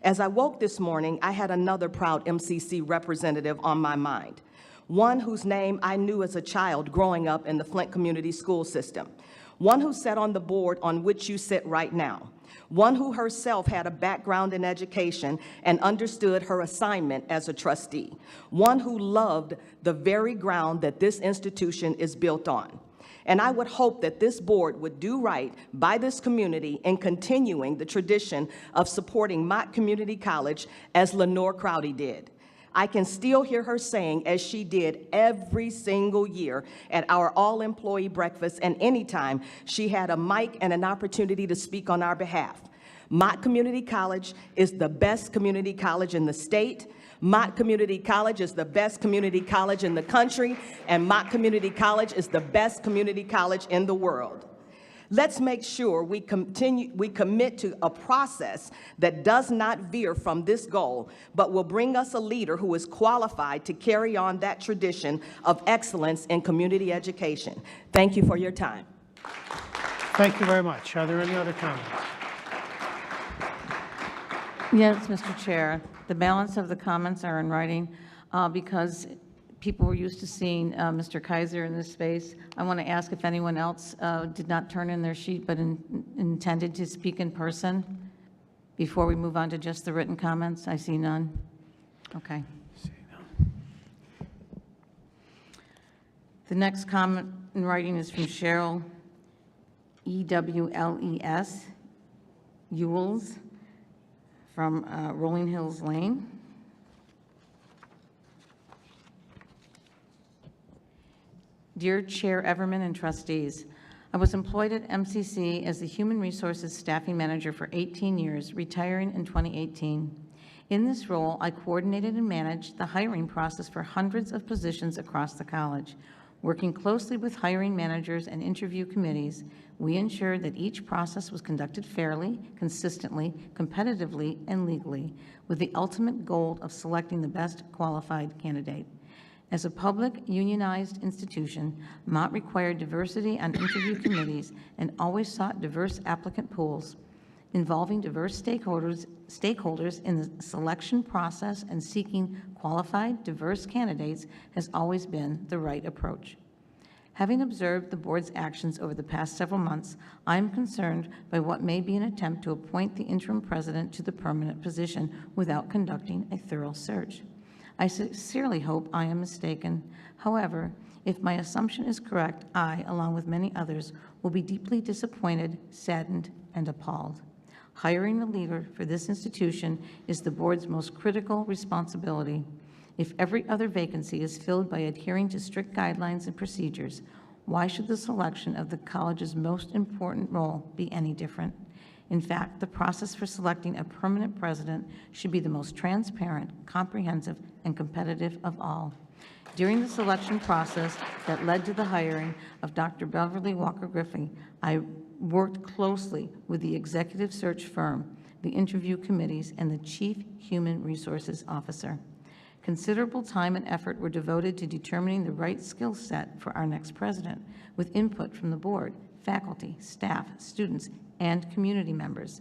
As I woke this morning, I had another proud MCC representative on my mind, one whose name I knew as a child growing up in the Flint Community School System, one who sat on the board on which you sit right now, one who herself had a background in education and understood her assignment as a trustee, one who loved the very ground that this institution is built on. And I would hope that this board would do right by this community in continuing the tradition of supporting Mott Community College as Lenore Crowdy did. I can still hear her saying, as she did every single year at our all-employee breakfast and anytime she had a mic and an opportunity to speak on our behalf. Mott Community College is the best community college in the state. Mott Community College is the best community college in the country, and Mott Community College is the best community college in the world. Let's make sure we commit to a process that does not veer from this goal, but will bring us a leader who is qualified to carry on that tradition of excellence in community education. Thank you for your time. Thank you very much. Are there any other comments? Yes, Mr. Chair. The balance of the comments are in writing because people were used to seeing Mr. Kaiser in this space. I want to ask if anyone else did not turn in their sheet but intended to speak in person before we move on to just the written comments. I see none. Okay. The next comment in writing is from Cheryl EWLES Ewells from Rolling Hills Lane. Dear Chair Everman and trustees, I was employed at MCC as the Human Resources Staffing Manager for 18 years, retiring in 2018. In this role, I coordinated and managed the hiring process for hundreds of positions across the college. Working closely with hiring managers and interview committees, we ensured that each process was conducted fairly, consistently, competitively, and legally, with the ultimate goal of selecting the best qualified candidate. As a public, unionized institution, Mott required diversity on interview committees and always sought diverse applicant pools. Involving diverse stakeholders in the selection process and seeking qualified, diverse candidates has always been the right approach. Having observed the board's actions over the past several months, I am concerned by what may be an attempt to appoint the interim president to the permanent position without conducting a thorough search. I sincerely hope I am mistaken. However, if my assumption is correct, I, along with many others, will be deeply disappointed, saddened, and appalled. Hiring a leader for this institution is the board's most critical responsibility. If every other vacancy is filled by adhering to strict guidelines and procedures, why should the selection of the college's most important role be any different? In fact, the process for selecting a permanent president should be the most transparent, comprehensive, and competitive of all. During the selection process that led to the hiring of Dr. Beverly Walker Griffey, I worked closely with the executive search firm, the interview committees, and the Chief Human Resources Officer. Considerable time and effort were devoted to determining the right skill set for our next president, with input from the board, faculty, staff, students, and community members.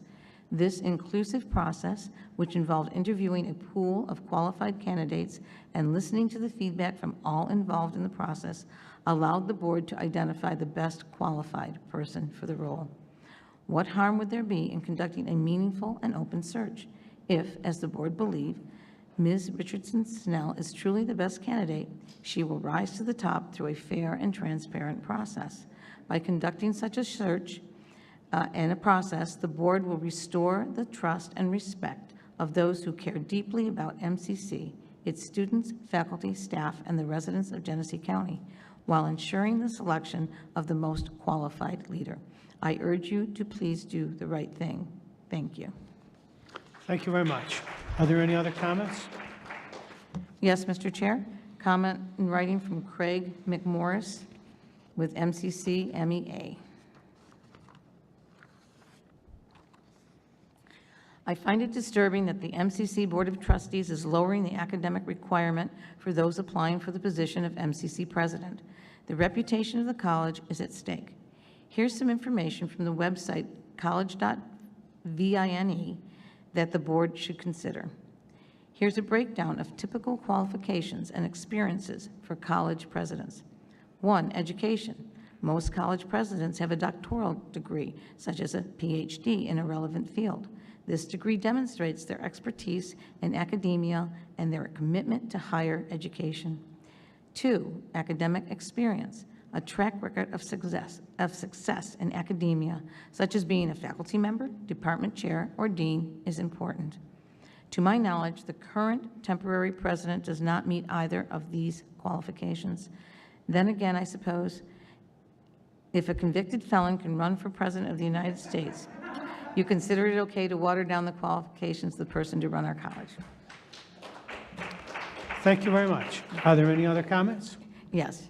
This inclusive process, which involved interviewing a pool of qualified candidates and listening to the feedback from all involved in the process, allowed the board to identify the best qualified person for the role. What harm would there be in conducting a meaningful and open search if, as the board believed, Ms. Richardson-Snell is truly the best candidate? She will rise to the top through a fair and transparent process. By conducting such a search and a process, the board will restore the trust and respect of those who care deeply about MCC, its students, faculty, staff, and the residents of Genesee County, while ensuring the selection of the most qualified leader. I urge you to please do the right thing. Thank you. Thank you very much. Are there any other comments? Yes, Mr. Chair. Comment in writing from Craig McMorris with MCC MEA. I find it disturbing that the MCC Board of Trustees is lowering the academic requirement for those applying for the position of MCC president. The reputation of the college is at stake. Here's some information from the website college.vine that the board should consider. Here's a breakdown of typical qualifications and experiences for college presidents. 1, education. Most college presidents have a doctoral degree, such as a PhD in a relevant field. This degree demonstrates their expertise in academia and their commitment to higher education. 2, academic experience. A track record of success in academia, such as being a faculty member, department chair, or dean, is important. To my knowledge, the current temporary president does not meet either of these qualifications. Then again, I suppose, if a convicted felon can run for president of the United States, you consider it okay to water down the qualifications of the person to run our college. Thank you very much. Are there any other comments? Yes.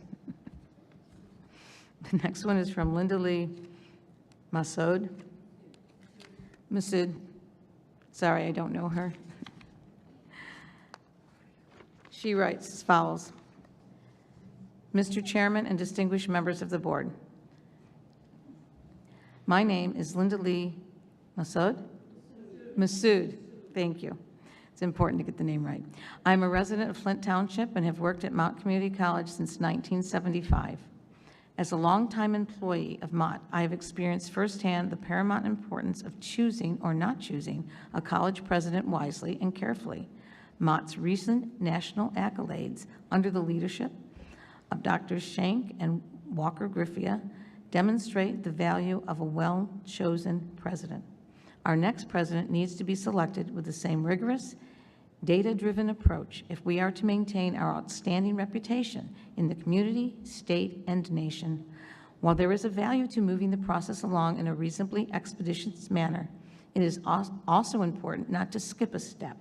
The next one is from Linda Lee Masood. Sorry, I don't know her. She writes as follows. Mr. Chairman and distinguished members of the board, my name is Linda Lee Masood? Masood, thank you. It's important to get the name right. I'm a resident of Flint Township and have worked at Mott Community College since 1975. As a longtime employee of Mott, I have experienced firsthand the paramount importance of choosing or not choosing a college president wisely and carefully. Mott's recent national accolades under the leadership of Dr. Schenk and Walker Griffey demonstrate the value of a well-chosen president. Our next president needs to be selected with the same rigorous, data-driven approach if we are to maintain our outstanding reputation in the community, state, and nation. While there is a value to moving the process along in a reasonably expeditious manner, it is also important not to skip a step,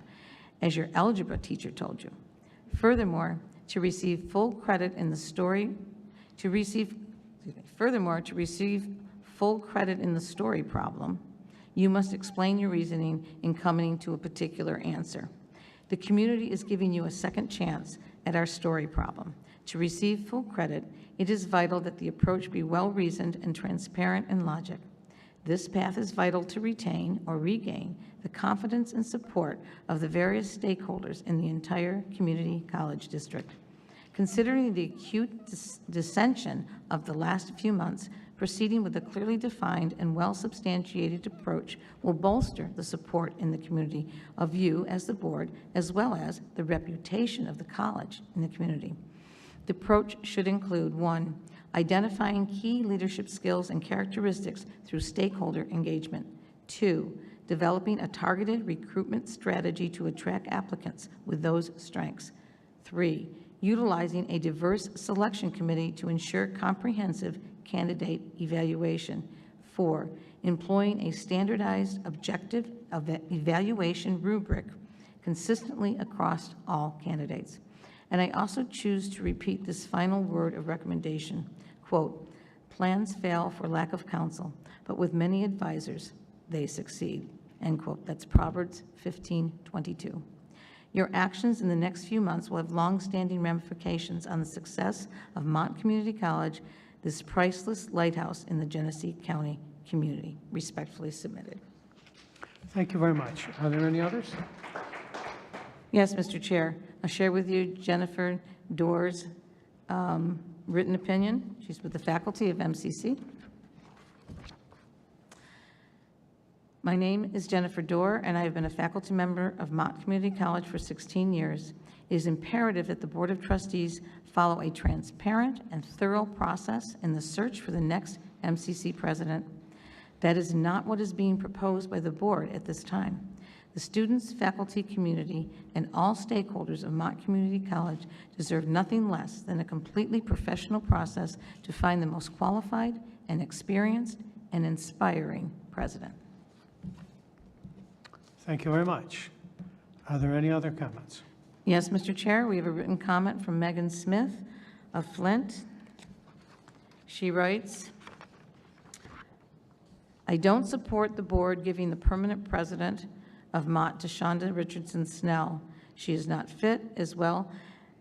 as your algebra teacher told you. Furthermore, to receive full credit in the story problem, you must explain your reasoning in coming to a particular answer. The community is giving you a second chance at our story problem. To receive full credit, it is vital that the approach be well-reasoned and transparent in logic. This path is vital to retain or regain the confidence and support of the various stakeholders in the entire community college district. Considering the acute dissension of the last few months, proceeding with a clearly defined and well-substantiated approach will bolster the support in the community of you as the board, as well as the reputation of the college in the community. The approach should include, 1, identifying key leadership skills and characteristics through stakeholder engagement. 2, developing a targeted recruitment strategy to attract applicants with those strengths. 3, utilizing a diverse selection committee to ensure comprehensive candidate evaluation. 4, employing a standardized objective evaluation rubric consistently across all candidates. And I also choose to repeat this final word of recommendation, quote, "Plans fail for lack of counsel, but with many advisors, they succeed," end quote. That's Proverbs 15:22. Your actions in the next few months will have long-standing ramifications on the success of Mott Community College, this priceless lighthouse in the Genesee County community. Respectfully submitted. Thank you very much. Are there any others? Yes, Mr. Chair. I'll share with you Jennifer Doerr's written opinion. She's with the faculty of MCC. My name is Jennifer Doerr, and I have been a faculty member of Mott Community College for 16 years. It is imperative that the Board of Trustees follow a transparent and thorough process in the search for the next MCC president. That is not what is being proposed by the board at this time. The students, faculty, community, and all stakeholders of Mott Community College deserve nothing less than a completely professional process to find the most qualified and experienced and inspiring president. Thank you very much. Are there any other comments? Yes, Mr. Chair, we have a written comment from Megan Smith of Flint. She writes, "I don't support the board giving the permanent president of Mott to Shonda Richardson Snell. She is not fit, as well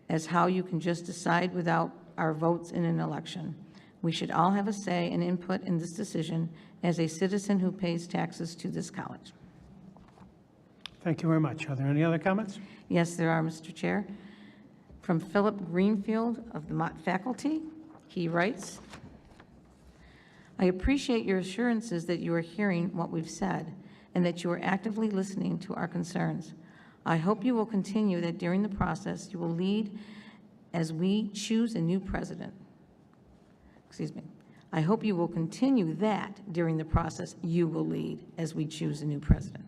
as how you can just decide without our votes in an election. We should all have a say and input in this decision as a citizen who pays taxes to this college." Thank you very much. Are there any other comments? Yes, there are, Mr. Chair. From Philip Greenfield of the Mott faculty, he writes, "I appreciate your assurances that you are hearing what we've said and that you are actively listening to our concerns. I hope you will continue that during the process you will lead as we choose a new president. Excuse me. I hope you will continue that during the process you will lead as we choose a new president.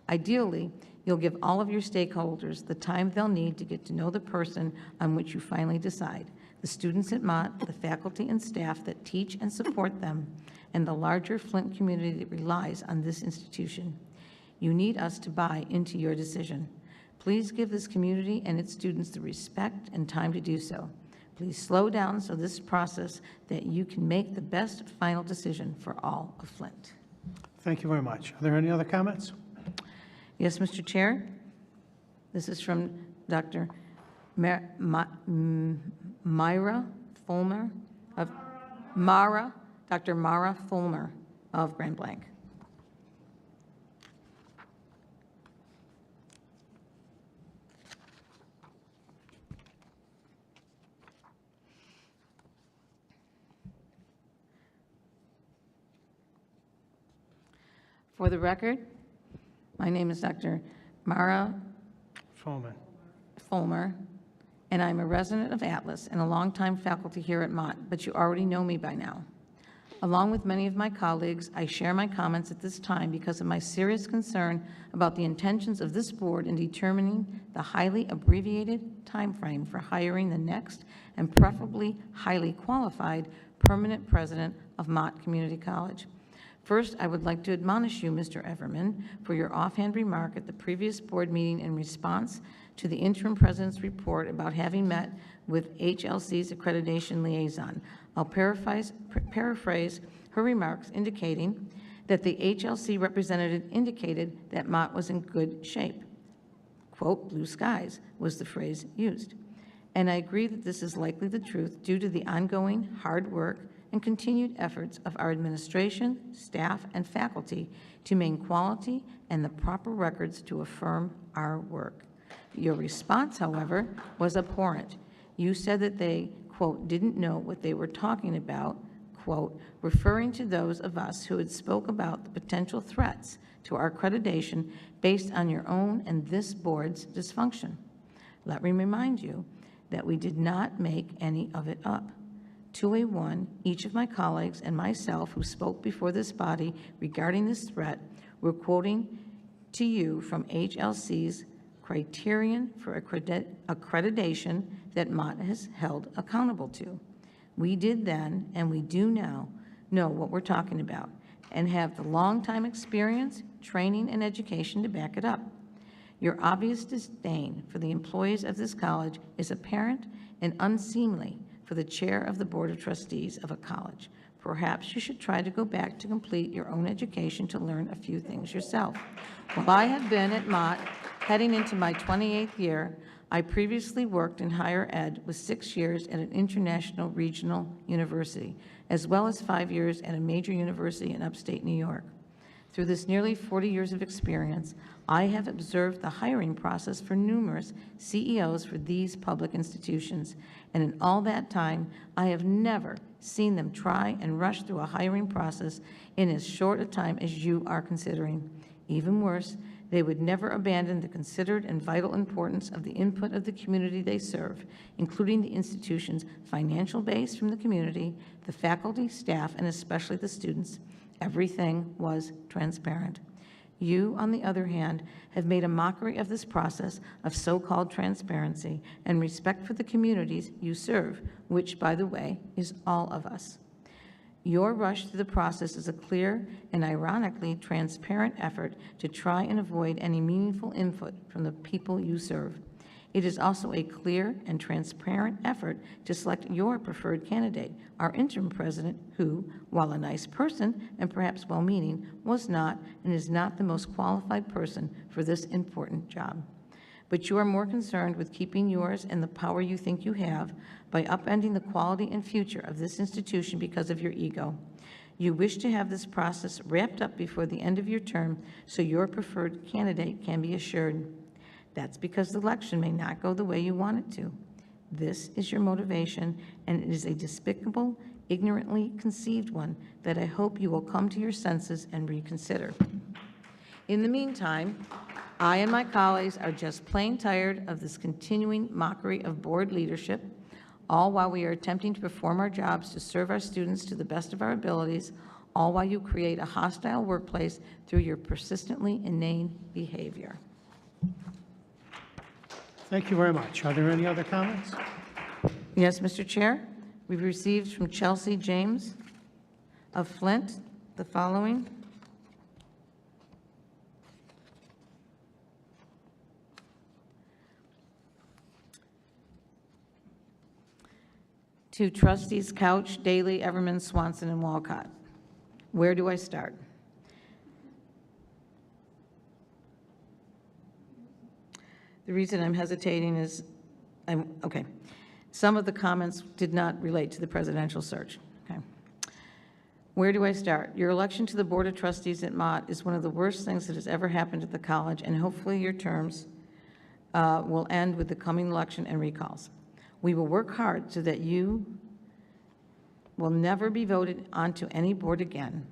Ideally, you'll give all of your stakeholders the time they'll need to get to know the person on which you finally decide, the students at Mott, the faculty and staff that teach and support them, and the larger Flint community that relies on this institution. You need us to buy into your decision. Please give this community and its students the respect and time to do so. Please slow down so this process that you can make the best final decision for all of Flint." Thank you very much. Are there any other comments? Yes, Mr. Chair. This is from Dr. Myra Fulmer of Dr. Mara Fulmer of Grand Blanc. For the record, my name is Dr. Mara Fulmer, and I'm a resident of Atlas and a longtime faculty here at Mott, but you already know me by now. Along with many of my colleagues, I share my comments at this time because of my serious concern about the intentions of this board in determining the highly abbreviated timeframe for hiring the next and preferably highly qualified permanent president of Mott Community College. First, I would like to admonish you, Mr. Everman, for your offhand remark at the previous board meeting in response to the interim president's report about having met with HLC's accreditation liaison. I'll paraphrase her remarks indicating that the HLC representative indicated that Mott was in good shape. Quote, "blue skies" was the phrase used. And I agree that this is likely the truth due to the ongoing hard work and continued efforts of our administration, staff, and faculty to maintain quality and the proper records to affirm our work. Your response, however, was abhorrent. You said that they, quote, didn't know what they were talking about, quote, referring to those of us who had spoke about the potential threats to our accreditation based on your own and this board's dysfunction. Let me remind you that we did not make any of it up. 2A1, each of my colleagues and myself who spoke before this body regarding this threat were quoting to you from HLC's criterion for accreditation that Mott has held accountable to. We did then, and we do now, know what we're talking about and have the long-time experience, training, and education to back it up. Your obvious disdain for the employees of this college is apparent and unseemly for the chair of the Board of Trustees of a college. Perhaps you should try to go back to complete your own education to learn a few things yourself. While I have been at Mott heading into my 28th year, I previously worked in higher ed with 6 years at an international regional university, as well as 5 years at a major university in upstate New York. Through this nearly 40 years of experience, I have observed the hiring process for numerous CEOs for these public institutions, and in all that time, I have never seen them try and rush through a hiring process in as short a time as you are considering. Even worse, they would never abandon the considered and vital importance of the input of the community they serve, including the institution's financial base from the community, the faculty, staff, and especially the students. Everything was transparent. You, on the other hand, have made a mockery of this process of so-called transparency and respect for the communities you serve, which, by the way, is all of us. Your rush through the process is a clear and ironically transparent effort to try and avoid any meaningful input from the people you serve. It is also a clear and transparent effort to select your preferred candidate, our interim president, who, while a nice person and perhaps well-meaning, was not and is not the most qualified person for this important job. But you are more concerned with keeping yours and the power you think you have by upending the quality and future of this institution because of your ego. You wish to have this process wrapped up before the end of your term so your preferred candidate can be assured. That's because the election may not go the way you want it to. This is your motivation, and it is a despicable, ignorantly conceived one that I hope you will come to your senses and reconsider. In the meantime, I and my colleagues are just plain tired of this continuing mockery of board leadership, all while we are attempting to perform our jobs to serve our students to the best of our abilities, all while you create a hostile workplace through your persistently inane behavior. Thank you very much. Are there any other comments? Yes, Mr. Chair. We've received from Chelsea James of Flint the following. To trustees Couch, Daley, Everman, Swanson, and Walcott. Where do I start? The reason I'm hesitating is, okay. Some of the comments did not relate to the presidential search. Okay. Where do I start? Your election to the Board of Trustees at Mott is one of the worst things that has ever happened at the college, and hopefully your terms will end with the coming election and recalls. We will work hard so that you will never be voted onto any board again.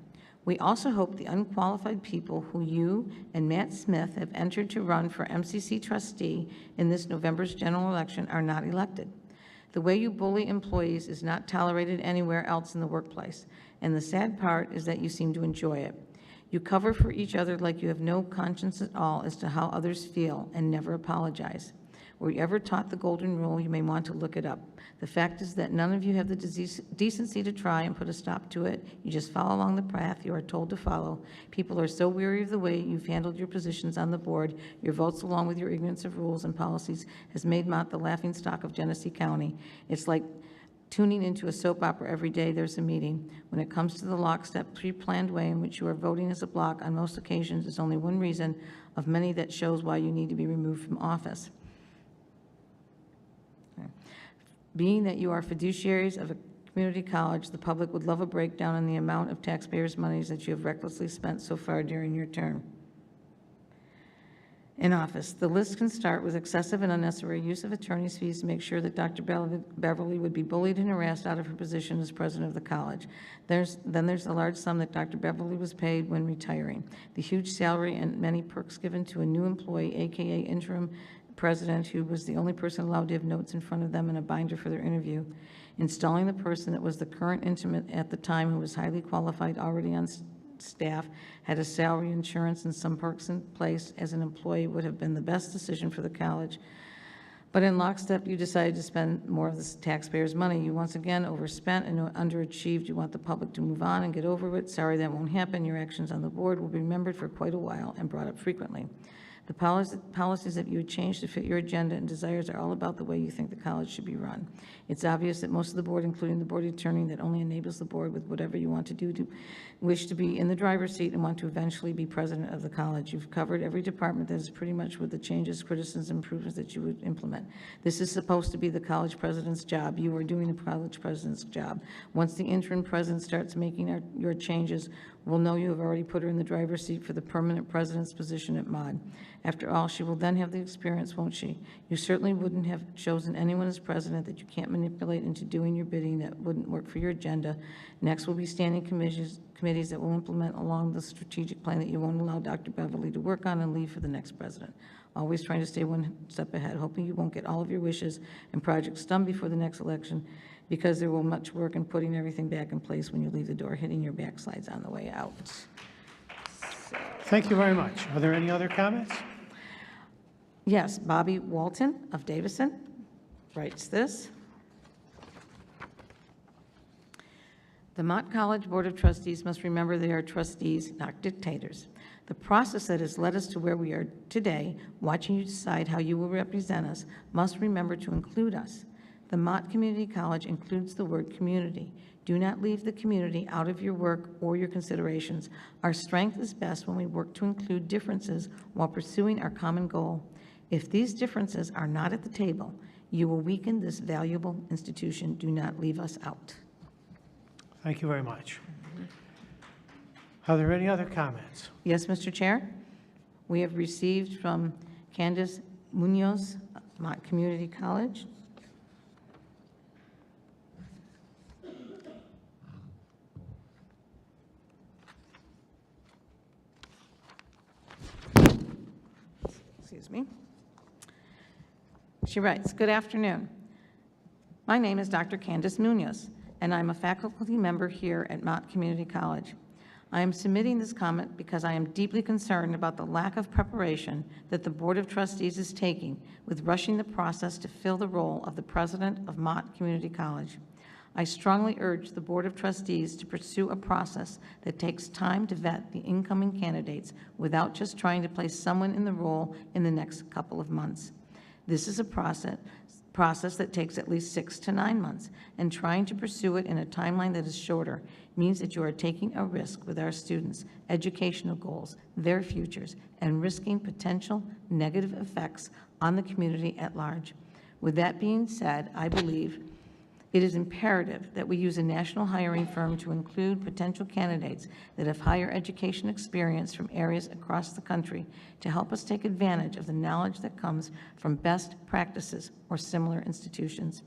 We also hope the unqualified people who you and Matt Smith have entered to run for MCC trustee in this November's general election are not elected. The way you bully employees is not tolerated anywhere else in the workplace, and the sad part is that you seem to enjoy it. You cover for each other like you have no conscience at all as to how others feel and never apologize. Were you ever taught the golden rule, you may want to look it up. The fact is that none of you have the decency to try and put a stop to it. You just follow along the path you are told to follow. People are so weary of the way you've handled your positions on the board. Your votes, along with your ignorance of rules and policies, has made Mott the laughingstock of Genesee County. It's like tuning into a soap opera every day there's a meeting. When it comes to the lockstep, pre-planned way in which you are voting as a block on most occasions is only one reason of many that shows why you need to be removed from office. Being that you are fiduciaries of a community college, the public would love a breakdown on the amount of taxpayers' monies that you have recklessly spent so far during your term. in office. The list can start with excessive and unnecessary use of attorney's fees to make sure that Dr. Beverly would be bullied and harassed out of her position as president of the college. Then there's the large sum that Dr. Beverly was paid when retiring, the huge salary and many perks given to a new employee, AKA interim president, who was the only person allowed to have notes in front of them and a binder for their interview, installing the person that was the current intimate at the time, who was highly qualified, already on staff, had a salary, insurance, and some perks in place as an employee, would have been the best decision for the college. But in lockstep, you decided to spend more of the taxpayers' money. You once again overspent and underachieved. You want the public to move on and get over it. Sorry, that won't happen. Your actions on the board will be remembered for quite a while and brought up frequently. The policies that you would change to fit your agenda and desires are all about the way you think the college should be run. It's obvious that most of the board, including the board attorney, that only enables the board with whatever you want to do, to wish to be in the driver's seat and want to eventually be president of the college. You've covered every department that is pretty much with the changes, criticisms, improvements that you would implement. This is supposed to be the college president's job. You are doing the college president's job. Once the interim president starts making your changes, we'll know you have already put her in the driver's seat for the permanent president's position at MAUD. After all, she will then have the experience, won't she? You certainly wouldn't have chosen anyone as president that you can't manipulate into doing your bidding, that wouldn't work for your agenda. Next will be standing committees that will implement along the strategic plan that you won't allow Dr. Beverly to work on and leave for the next president. Always trying to stay one step ahead, hoping you won't get all of your wishes and projects done before the next election, because there will be much work in putting everything back in place when you leave the door, hitting your backslides on the way out. Thank you very much. Are there any other comments? Yes, Bobby Walton of Davison writes this. The Mott College Board of Trustees must remember they are trustees, not dictators. The process that has led us to where we are today, watching you decide how you will represent us, must remember to include us. The Mott Community College includes the word community. Do not leave the community out of your work or your considerations. Our strength is best when we work to include differences while pursuing our common goal. If these differences are not at the table, you will weaken this valuable institution. Do not leave us out. Thank you very much. Are there any other comments? Yes, Mr. Chair. We have received from Candace Munoz, Mott Community College. Excuse me. She writes, "Good afternoon. My name is Dr. Candace Munoz, and I'm a faculty member here at Mott Community College. I am submitting this comment because I am deeply concerned about the lack of preparation that the Board of Trustees is taking with rushing the process to fill the role of the president of Mott Community College. I strongly urge the Board of Trustees to pursue a process that takes time to vet the incoming candidates without just trying to place someone in the role in the next couple of months. This is a process that takes at least 6 to 9 months, and trying to pursue it in a timeline that is shorter means that you are taking a risk with our students' educational goals, their futures, and risking potential negative effects on the community at large. With that being said, I believe it is imperative that we use a national hiring firm to include potential candidates that have higher education experience from areas across the country to help us take advantage of the knowledge that comes from best practices or similar institutions.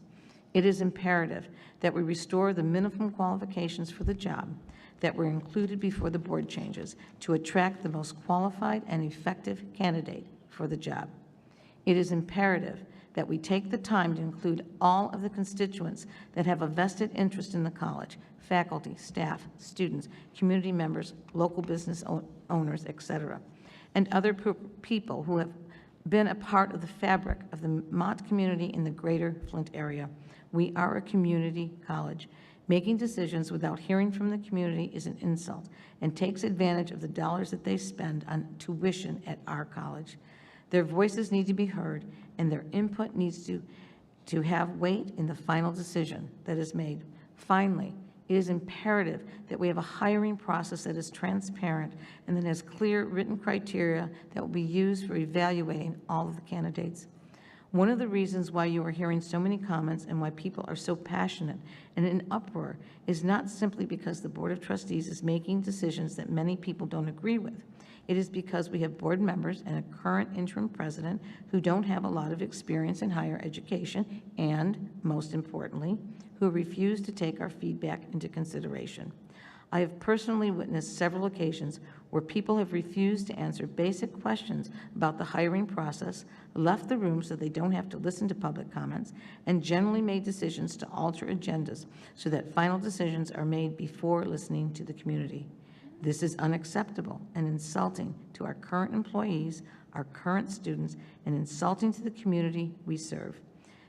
It is imperative that we restore the minimum qualifications for the job that were included before the board changes to attract the most qualified and effective candidate for the job. It is imperative that we take the time to include all of the constituents that have a vested interest in the college: faculty, staff, students, community members, local business owners, etc., and other people who have been a part of the fabric of the Mott community in the greater Flint area. We are a community college. Making decisions without hearing from the community is an insult and takes advantage of the dollars that they spend on tuition at our college. Their voices need to be heard, and their input needs to have weight in the final decision that is made. Finally, it is imperative that we have a hiring process that is transparent and that has clear written criteria that will be used for evaluating all of the candidates. One of the reasons why you are hearing so many comments and why people are so passionate and in uproar is not simply because the Board of Trustees is making decisions that many people don't agree with. It is because we have board members and a current interim president who don't have a lot of experience in higher education and, most importantly, who refuse to take our feedback into consideration. I have personally witnessed several occasions where people have refused to answer basic questions about the hiring process, left the room so they don't have to listen to public comments, and generally made decisions to alter agendas so that final decisions are made before listening to the community. This is unacceptable and insulting to our current employees, our current students, and insulting to the community we serve.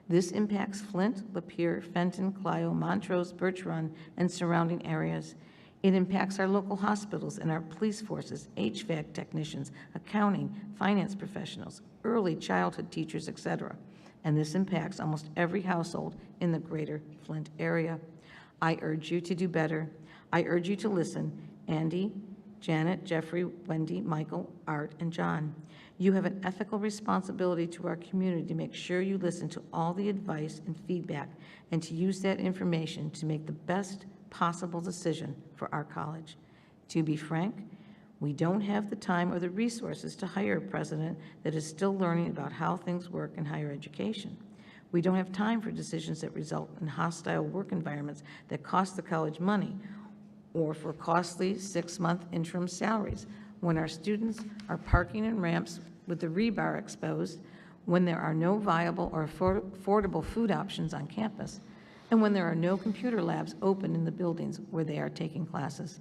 This impacts Flint, Lapeer, Fenton, Clio, Montrose, Birch Run, and surrounding areas. It impacts our local hospitals and our police forces, HVAC technicians, accounting, finance professionals, early childhood teachers, etc. And this impacts almost every household in the greater Flint area. I urge you to do better. I urge you to listen. Andy, Janet, Jeffrey, Wendy, Michael, Art, and John. You have an ethical responsibility to our community to make sure you listen to all the advice and feedback and to use that information to make the best possible decision for our college. To be frank, we don't have the time or the resources to hire a president that is still learning about how things work in higher education. We don't have time for decisions that result in hostile work environments that cost the college money, or for costly 6-month interim salaries when our students are parking in ramps with the rebar exposed, when there are no viable or affordable food options on campus, and when there are no computer labs open in the buildings where they are taking classes.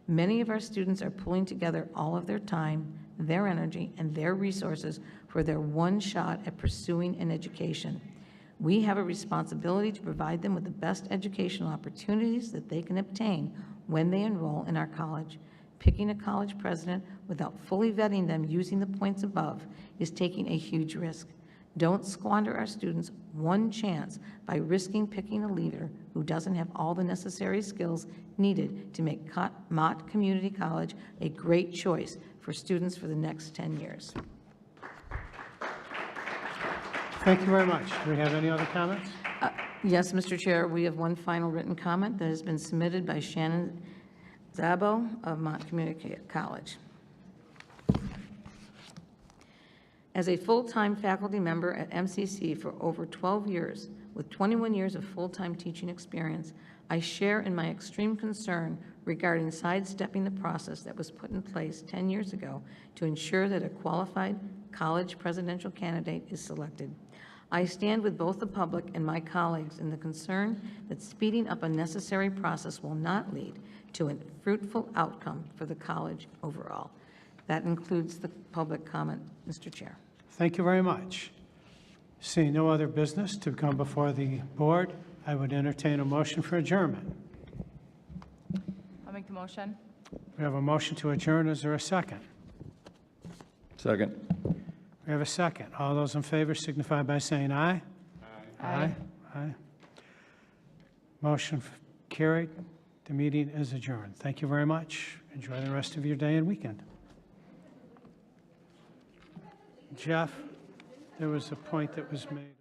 Many of our students are pulling together all of their time, their energy, and their resources for their one shot at pursuing an education. We have a responsibility to provide them with the best educational opportunities that they can obtain when they enroll in our college. Picking a college president without fully vetting them using the points above is taking a huge risk. Don't squander our students one chance by risking picking a leader who doesn't have all the necessary skills needed to make Mott Community College a great choice for students for the next 10 years. Thank you very much. Do we have any other comments? Yes, Mr. Chair, we have one final written comment that has been submitted by Shannon Zabo of Mott Community College. As a full-time faculty member at MCC for over 12 years, with 21 years of full-time teaching experience, I share in my extreme concern regarding sidestepping the process that was put in place 10 years ago to ensure that a qualified college presidential candidate is selected. I stand with both the public and my colleagues in the concern that speeding up a necessary process will not lead to a fruitful outcome for the college overall. That includes the public comment, Mr. Chair. Thank you very much. Seeing no other business to come before the board, I would entertain a motion for adjournment. I'll make the motion. We have a motion to adjourn. Is there a second? Second. We have a second. All those in favor signify by saying aye. Aye. Aye. Motion carried. The meeting is adjourned. Thank you very much. Enjoy the rest of your day and weekend. Jeff, there was a point that was made.